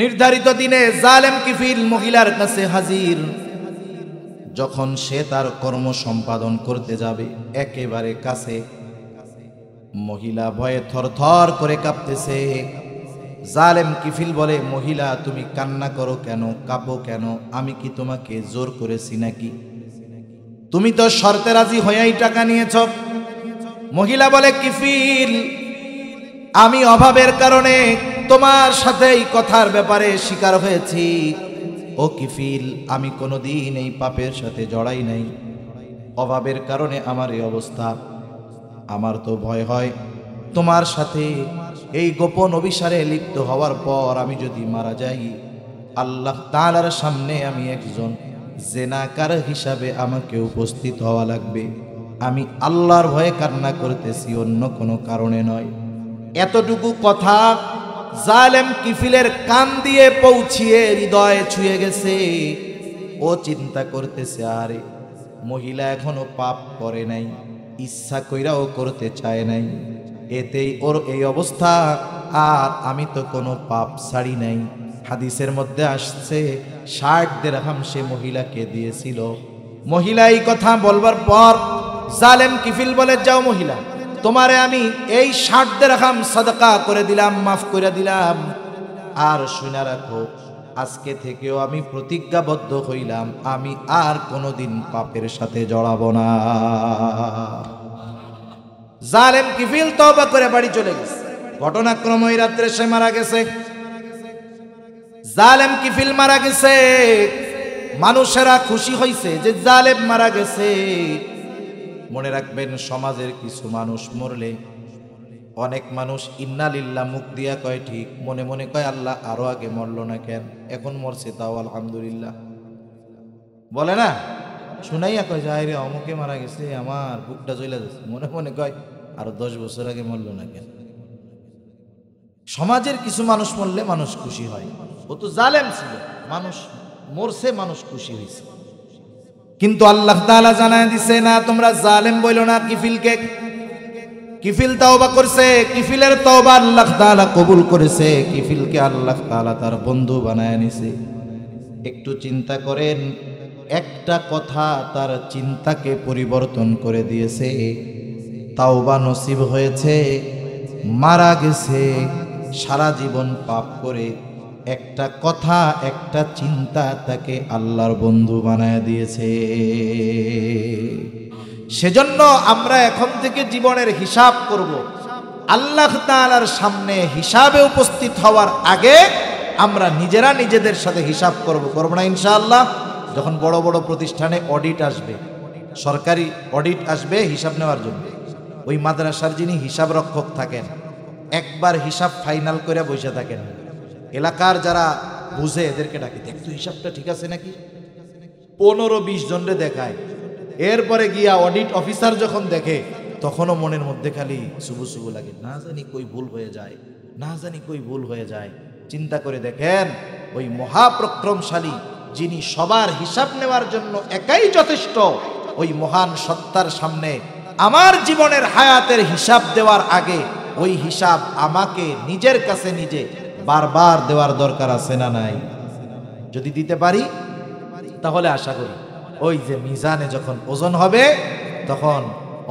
নির্ধারিত দিনে জালেম কিফিল মহিলার কাছে হাজির। যখন সে তার কর্ম সম্পাদন করতে যাবে, একেবারে কাছে, মহিলা ভয়ে থরথর করে কাঁপতেছে। জালেম কিফিল বলে, মহিলা তুমি কান্না করো কেন, কাঁপো কেন? আমি কি তোমাকে জোর করেছি নাকি? তুমি তো শর্তে রাজি হয়েই টাকা নিয়েছ। মহিলা বলে, কিফিল আমি অভাবের কারণে তোমার সাথে এই কথার ব্যাপারে শিকার হয়েছি। ও কিফিল, আমি কোনোদিন এই পাপের সাথে জড়াই নাই, অভাবের কারণে আমার এই অবস্থা। আমার তো ভয় হয় তোমার সাথে এই গোপন অভিসারে লিপ্ত হওয়ার পর আমি যদি মারা যাই, আল্লাহ তাআলার সামনে আমি একজন জেনাকার হিসাবে আমাকে উপস্থিত হওয়া লাগবে। আমি আল্লাহর ভয়ে কান্না করতেছি, অন্য কোনো কারণে নয়। এতটুকু কথা জালেম কিফিলের কান দিয়ে পৌঁছিয়ে হৃদয়ে ছুঁয়ে গেছে। ও চিন্তা করতেছে, আরে মহিলা এখনো পাপ করে নাই, ইচ্ছা কইরাও করতে চায় নাই, এতেই ওর এই অবস্থা। আর আমি তো কোনো পাপ ছাড়ি নাই। হাদিসের মধ্যে আসছে 60 দিরহাম সে মহিলাকে দিয়েছিল। মহিলা এই কথা বলবার পর জালেম কিফিল বলে, যাও মহিলা, তোমারে আমি এই 60 দিরহাম সাদাকা করে দিলাম, মাফ করে দিলাম। আর শুনে রাখো, আজকে থেকেও আমি প্রতিজ্ঞাবদ্ধ হইলাম, আমি আর কোনোদিন পাপের সাথে জড়াবো না। জালেম কিফিল তওবা করে বাড়ি চলে গেছে। ঘটনাক্রমে ওই রাত্রে সে মারা গেছে। জালেম কিফিল মারা গেছে। মানুষেরা খুশি হয়েছে যে জালেম মারা গেছে। মনে রাখবেন, সমাজের কিছু মানুষ মরলে অনেক মানুষ ইন্না লিল্লাহ মুখ দিয়া কয় ঠিক, মনে মনে কয় আল্লাহ আরো আগে মরলো না কেন, এখন মরছে তাও আলহামদুলিল্লাহ বলে না। শুনাইয়া কয় যায় রে অমুকে মারা গেছে, আমার বুকটা জ্বলে যাচ্ছে, মনে মনে কয় আরো 10 বছর আগে মরলো না কেন। সমাজের কিছু মানুষ মরলে মানুষ খুশি হয়। ও তো জালেম ছিল, মানুষ মরছে, মানুষ খুশি হয়েছে। কিন্তু আল্লাহ তাআলা জানায় দিছে, না তোমরা জালেম বইলো না কিফিলকে। কিফিল তওবা করছে, কিফিলের তওবা আল্লাহ তাআলা কবুল করেছে। কিফিলকে আল্লাহ তাআলা তার বন্ধু বানায় নিছে। একটু চিন্তা করেন, একটা কথা তার চিন্তাকে পরিবর্তন করে দিয়েছে। তাওবা নসিব হয়েছে, মারা গেছে সারা জীবন পাপ করে। একটা কথা, একটা চিন্তা তাকে আল্লাহর বন্ধু বানায় দিয়েছে। সেজন্য আমরা এখন থেকে জীবনের হিসাব করব। আল্লাহ তাআলার সামনে হিসাবে উপস্থিত হওয়ার আগে আমরা নিজেরা নিজেদের সাথে হিসাব করব না ইনশাআল্লাহ। যখন বড় বড় প্রতিষ্ঠানে অডিট আসবে, সরকারি অডিট আসবে হিসাব নেওয়ার জন্য, ওই মাদ্রাসার যিনি হিসাব রক্ষক থাকেন, একবার হিসাব ফাইনাল করে বসে থাকেন। এলাকার যারা বুঝে এদেরকে ডাকে, দেখতো হিসাবটা ঠিক আছে নাকি, 15-20 জনরে দেখায়। এরপরে গিয়া অডিট অফিসার যখন দেখে, তখনও মনের মধ্যে খালি শুভু শুভু লাগে, না জানি কই ভুল হয়ে যায়, না জানি কই ভুল হয়ে যায়। চিন্তা করে দেখেন, ওই মহাপ্রক্রমশালী যিনি সবার হিসাব নেওয়ার জন্য একাই যথেষ্ট, ওই মহান সত্তার সামনে আমার জীবনের হায়াতের হিসাব দেওয়ার আগে ওই হিসাব আমাকে নিজের কাছে নিজে বারবার দেওয়ার দরকার আছে না নাই? যদি দিতে পারি তাহলে আশা করি ওই যে মিজানে যখন ওজন হবে তখন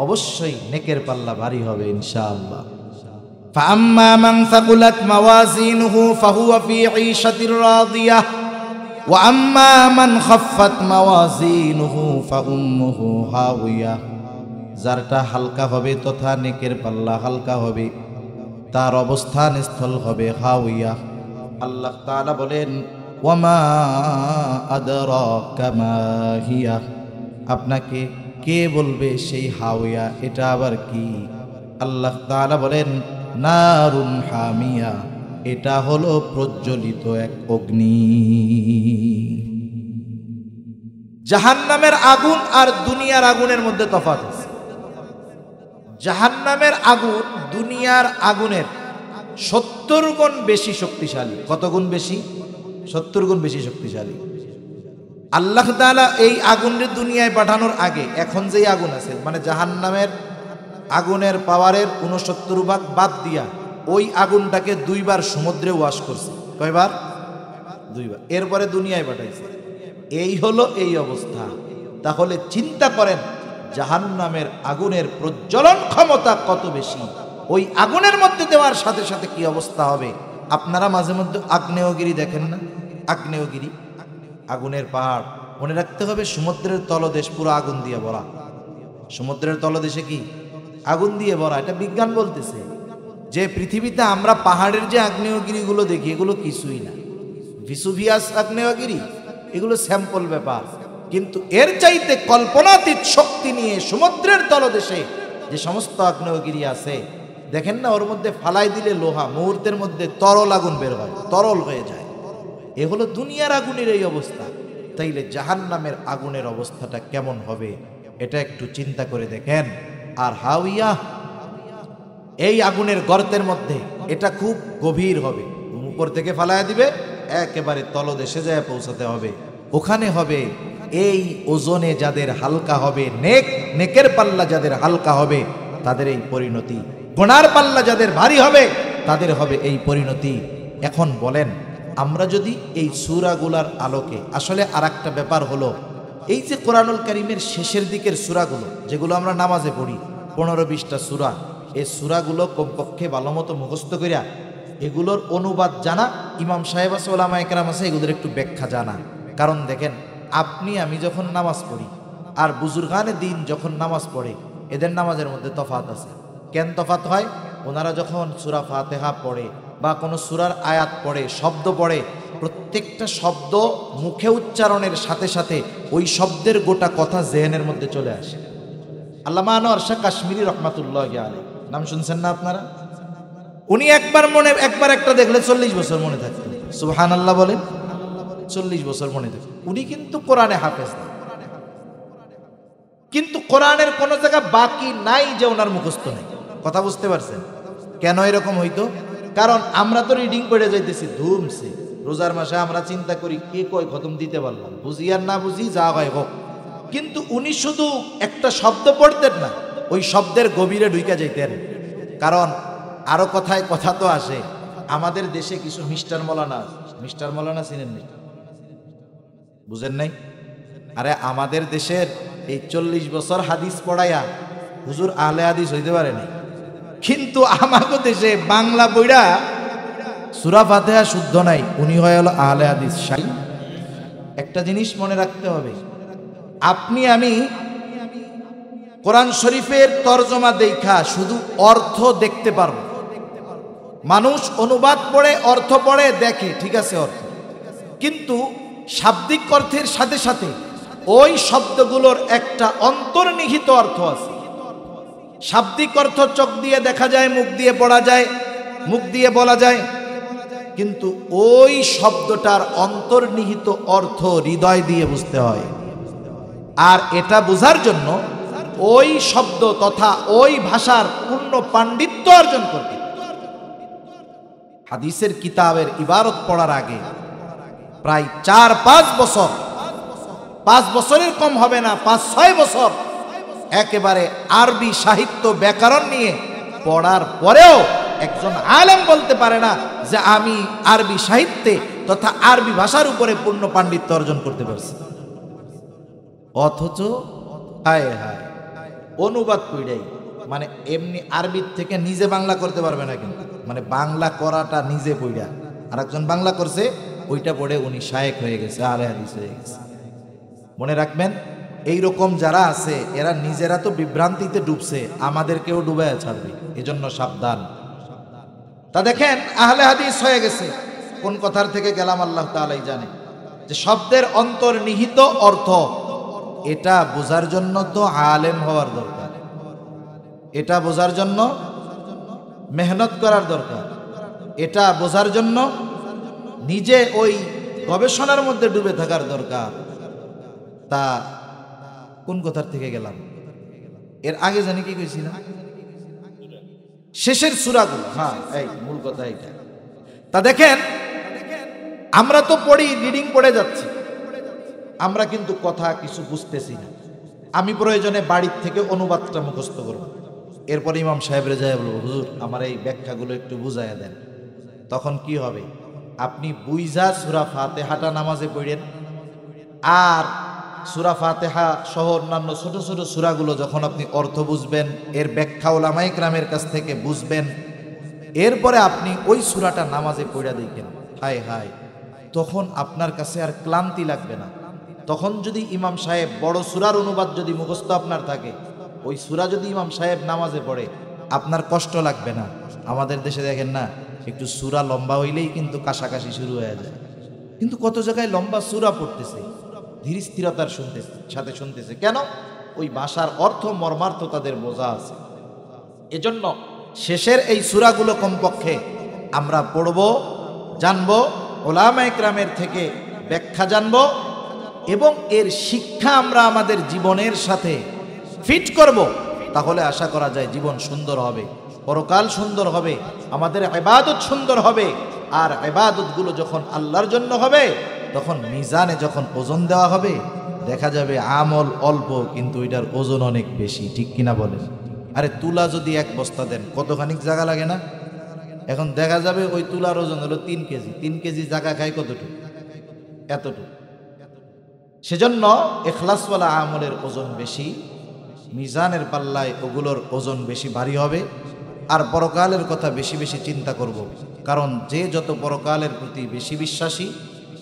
অবশ্যই নেকের পাল্লা ভারী হবে ইনশাআল্লাহ। فأما من ثقلت موازينه فهو في عيشة راضية وأما من خفت موازينه فأمه هاوية। যারটা হালকা হবে তথা নেকের পাল্লা হালকা হবে, তার অবস্থান স্থল হবে হাওয়া। আল্লাহ তাআলা বলেন, ওয়ামা আদরাকা মা হিয়া, আপনাকে কে বলবে সেই হাওয়া এটা আবার কি? আল্লাহ তাআলা বলেন, নারুন হামিয়া, এটা হলো প্রজ্বলিত এক অগ্নি। জাহান্নামের আগুন আর দুনিয়ার আগুনের মধ্যে তফাৎ আছে। জাহান্নামের আগুন দুনিয়ার আগুনের 70 গুণ বেশি শক্তিশালী। কত গুণ বেশি? 70 গুণ বেশি শক্তিশালী। আল্লাহ তাআলা এই আগুনকে দুনিয়ায় পাঠানোর আগে এখন যেই আগুন আছে, মানে জাহান্নামের আগুনের পাওয়ারের 69 ভাগ বাদ দিয়া ওই আগুনটাকে 2 বার সমুদ্রে ওয়াশ করছে। কয়বার? 2 বার। এরপরে দুনিয়ায় পাঠাইছে। এই হলো এই অবস্থা। তাহলে চিন্তা করেন জাহান্নামের আগুনের প্রজ্বলন ক্ষমতা কত বেশি। ওই আগুনের মধ্যে দেওয়ার সাথে সাথে কি অবস্থা হবে আপনারা মাঝে মধ্যে আগ্নেয়গিরি দেখেন না? আগ্নেয়গিরি, আগুনের পাহাড়। মনে রাখতে হবে সমুদ্রের তলদেশ পুরো আগুন দিয়ে ভরা। সমুদ্রের তলদেশে কি আগুন দিয়ে ভরা। এটা বিজ্ঞান বলতেছে যে পৃথিবীতে আমরা পাহাড়ের যে আগ্নেয়গিরিগুলো দেখি এগুলো কিছুই না। ভিসুভিয়াস আগ্নেয়গিরি এগুলো স্যাম্পল ব্যাপার, কিন্তু এর চাইতে কল্পনাতীত শক্তি নিয়ে সমুদ্রের তলদেশে যে সমস্ত আগ্নেয়গিরি আছে দেখেন না, ওর মধ্যে ফালাই দিলে লোহা মুহূর্তের মধ্যে তরল আগুন বের হয়, তরল হয়ে যায়। এ হলো দুনিয়ার আগুনের এই অবস্থা। তাইলে জাহান্নামের আগুনের অবস্থাটা কেমন হবে এটা একটু চিন্তা করে দেখেন। আর হাওয়া, এই আগুনের গর্তের মধ্যে এটা খুব গভীর হবে, উপর থেকে ফালায়া দিবে একেবারে তলদেশে যায় পৌঁছাতে হবে। ওখানে হবে এই ওজনে যাদের হালকা হবে, নেকের পাল্লা যাদের হালকা হবে তাদের এই পরিণতি, গুনার পাল্লা যাদের ভারী হবে তাদের হবে এই পরিণতি। এখন বলেন, আমরা যদি এই সূরাগুলার আলোকে, আসলে আর একটা ব্যাপার হলো এই যে কোরআনুল কারীমের শেষের দিকের সূরাগুলো যেগুলো আমরা নামাজে পড়ি 15-20টা সূরা, এই সূরাগুলো কমপক্ষে ভালো মতো মুখস্থ করিয়া এগুলোর অনুবাদ জানা, ইমাম সাহেব আছে, ওলামায়ে কেরাম আছে, এগুলোর একটু ব্যাখ্যা জানা। কারণ দেখেন, আপনি আমি যখন নামাজ পড়ি আর বুজুর্গানে দিন যখন নামাজ পড়ে এদের নামাজের মধ্যে তফাত আছে। কেন তফাত হয়? ওনারা যখন সূরা ফাতিহা পড়ে বা কোনো সূরার আয়াত পড়ে, শব্দ পড়ে, প্রত্যেকটা শব্দ মুখে উচ্চারণের সাথে সাথে ওই শব্দের গোটা কথা জেহেনের মধ্যে চলে আসে। আল্লামা আনোয়ার শাহ কাশ্মীরি রহমাতুল্লাহি আলাইহি, নাম শুনছেন না আপনারা? উনি একবার একটা দেখলে 40 বছর মনে থাকতো। সুবহানাল্লাহ বলেন, 40 বছর মনে থাকতো। উনি কিন্তু কোরআনে হাফেজ না, কিন্তু কোরআনের কোন জায়গা বাকি নাই যে ওনার মুখস্থ নেই। কথা বুঝতে পারছেন কেন এরকম হইতো? কারণ আমরা তো রিডিং পড়ে যাইতেছি ধুমছে। রোজার মাসে আমরা চিন্তা করি কে কয় খতম দিতে পারলাম, বুঝি আর না বুঝি যা হয় হোক। কিন্তু উনি শুধু একটা শব্দ পড়তেন না, ওই শব্দের গভীরে ঢুকে যাইতেন। কারণ আরো কথায় কথা তো আসে, আমাদের দেশে কিছু মিস্টার মৌলানা চিনেন নাই? বুঝেন নাই? আরে আমাদের দেশের এই 40 বছর হাদিস পড়াইয়া হুজুর আহলে হাদিস হইতে পারে নাই, কিন্তু আমাগো দেশে বাংলা বইরা সূরা ফাতিহা শুদ্ধ নাই, উনি হয়ে হলো আহলে হাদিস। একটা জিনিস মনে রাখতে হবে, আপনি আমি কোরআন শরীফের তরজমা দেখা শুধু অর্থ দেখতে পারবো। মানুষ অনুবাদ পড়ে, অর্থ পড়ে, দেখে, ঠিক আছে অর্থ, কিন্তু শাব্দিক অর্থের সাথে সাথে ওই শব্দগুলোর একটা অন্তর্নিহিত অর্থ আছে। শাব্দিক অর্থ চোখ দিয়ে দেখা যায়, মুখ দিয়ে পড়া যায়, মুখ দিয়ে বলা যায়, কিন্তু ওই শব্দটার অন্তর্নিহিত অর্থ হৃদয় দিয়ে বুঝতে হয়। আর এটা বোঝার জন্য ওই শব্দ তথা ওই ভাষার পূর্ণ পাণ্ডিত্য অর্জন করতে হাদিসের কিতাবের ইবারত পড়ার আগে প্রায় 4-5 বছর, 5 বছরের কম হবে না, 5-6 বছর একেবারে আরবি সাহিত্য ব্যাকরণ নিয়ে পড়ার পরেও একজন আলেম বলতে পারে না যে আমি আরবি সাহিত্যে তথা আরবি ভাষার উপরে পূর্ণ পাণ্ডিত্য অর্জন করতে পারছি। অথচ হায় হায় অনুবাদ পড়াই, মানে এমনি আরবির থেকে নিজে বাংলা করতে পারবে না, কিন্তু মানে বাংলা করাটা নিজে পড়া, আর একজন বাংলা করছে ওইটা পড়ে উনি শায়েখ হয়ে গেছে, আহলে হাদিস হয়ে গেছে। মনে রাখবেন, এইরকম যারা আছে এরা নিজেরা তো বিভ্রান্তিতে ডুবছে, আমাদেরকেও ডুবাইয়া ছাড়বে, এজন্য সাবধান। তা দেখেন আহলে হাদিস হয়ে গেছে, কোন কথার থেকে গেলাম আল্লাহ তাআলাই জানে। যে শব্দের অন্তর্নিহিত অর্থ এটা বোঝার জন্য তো আলেম হওয়ার দরকার, এটা বোঝার জন্য মেহনত করার দরকার, এটা বোঝার জন্য নিজে ওই গবেষণার মধ্যে ডুবে থাকার দরকার। তা কোন কথার থেকে গেলাম? এর আগে জানি কি কইছিলাম? শেষের সূরাগুলো, হ্যাঁ এই মূল কথা এইটা। তা দেখেন, আমরা তো পড়ি, রিডিং পড়ে যাচ্ছি, আমরা কিন্তু কথা কিছু বুঝতেছি না। আমি প্রয়োজনে বাড়ির থেকে অনুবাদটা মুখস্থ করব, এরপর ইমাম সাহেবরে যাই বলবো হুজুর আমার এই ব্যাখ্যাগুলো একটু বুঝাইয়া দেন। তখন কি হবে? আপনি বুইজা সূরা ফাতিহাটা নামাজে পড়েন, আর সূরা ফাতিহা সহ অন্যান্য ছোট ছোট সূরাগুলো যখন আপনি অর্থ বুঝবেন, এর ব্যাখ্যা উলামায়ে কেরামের কাছ থেকে বুঝবেন, এরপরে আপনি ওই সূরাটা নামাজে পড়া দেখেন, হায় হায়, তখন আপনার কাছে আর ক্লান্তি লাগবে না। তখন যদি ইমাম সাহেব বড় সূরার অনুবাদ যদি মুখস্থ আপনার থাকে, ওই সূরা যদি ইমাম সাহেব নামাজে পড়ে আপনার কষ্ট লাগবে না। আমাদের দেশে দেখেন না, একটু সূরা লম্বা হইলেই কিন্তু কাশাকাশি শুরু হয়ে যায়। কিন্তু কত জায়গায় লম্বা সূরা পড়তেছে, ধীর স্থিরতার সাথে শুনতেছে। কেন? ওই ভাষার অর্থ মর্মার্থ তাদের বোঝা আছে। এজন্য শেষের এই সূরাগুলো কমপক্ষে আমরা পড়ব, জানব, ওলামা ইকরামের থেকে ব্যাখ্যা জানব, এবং এর শিক্ষা আমরা আমাদের জীবনের সাথে ফিট করব। তাহলে আশা করা যায় জীবন সুন্দর হবে, পরকাল সুন্দর হবে, আমাদের ইবাদত সুন্দর হবে। আর ইবাদতগুলো যখন আল্লাহর জন্য হবে, তখন মিজানে যখন ওজন দেওয়া হবে, দেখা যাবে আমল অল্প কিন্তু এটার ওজন অনেক বেশি। ঠিক কিনা বলেন? আরে তুলা যদি এক বস্তা দেন, কতখানিক জায়গা লাগে না? এখন দেখা যাবে ওই তুলার ওজন হলো 3 কেজি। 3 কেজি জায়গা খায় কতটুকু? এতটুকু। সেজন্য ইখলাসওয়ালা আমলের ওজন বেশি, মিজানের পাল্লায় ওগুলোর ওজন বেশি ভারী হবে। আর পরকালের কথা বেশি বেশি চিন্তা করব, কারণ যে যত পরকালের প্রতি বেশি বিশ্বাসী,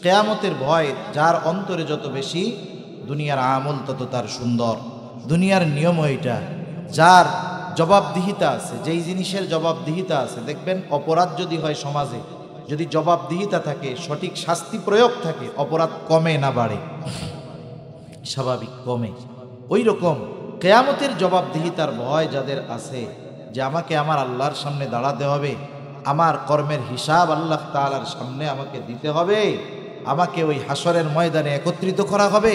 কিয়ামতের ভয় যার অন্তরে যত বেশি, দুনিয়ার আমল তত তার সুন্দর। দুনিয়ার নিয়ম এটা, যার জবাবদিহিতা আছে, যেই জিনিসের জবাবদিহিতা আছে, দেখবেন অপরাধ যদি হয় সমাজে, যদি জবাবদিহিতা থাকে, সঠিক শাস্তি প্রয়োগ থাকে, অপরাধ কমে না বাড়ে? স্বাভাবিক কমে। ওই রকম কিয়ামতের জবাবদিহিতার ভয় যাদের আছে, যে আমাকে আমার আল্লাহর সামনে দাঁড়াতে হবে, আমার কর্মের হিসাব আল্লাহ তাআলার সামনে আমাকে দিতে হবে, আমাকে ওই হাসরের ময়দানে একত্রিত করা হবে,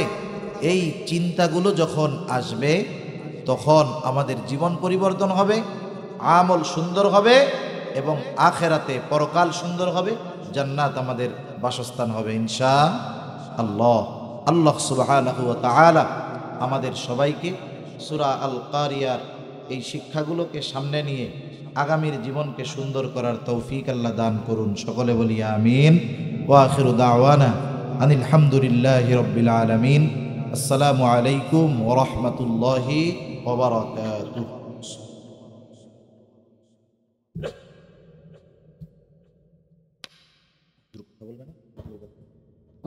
এই চিন্তাগুলো যখন আসবে, তখন আমাদের জীবন পরিবর্তন হবে, আমল সুন্দর হবে, এবং আখেরাতে পরকাল সুন্দর হবে, জান্নাত আমাদের বাসস্থান হবে ইনশাআল্লাহ। আল্লাহ সুবহানাহু ওয়া তাআলা আমাদের সবাইকে সূরা আল কারিয়ার এই শিক্ষাগুলোকে সামনে নিয়ে আগামীর জীবনকে সুন্দর করার তৌফিক আল্লাহ দান করুন। সকলে বলি আমিন। ওয়া আখিরু দাওয়ানা আনিল হামদুলিল্লাহি রাব্বিল আলামিন। আসসালামু আলাইকুম ওয়া রাহমাতুল্লাহি ওয়া বারাকাতুহু।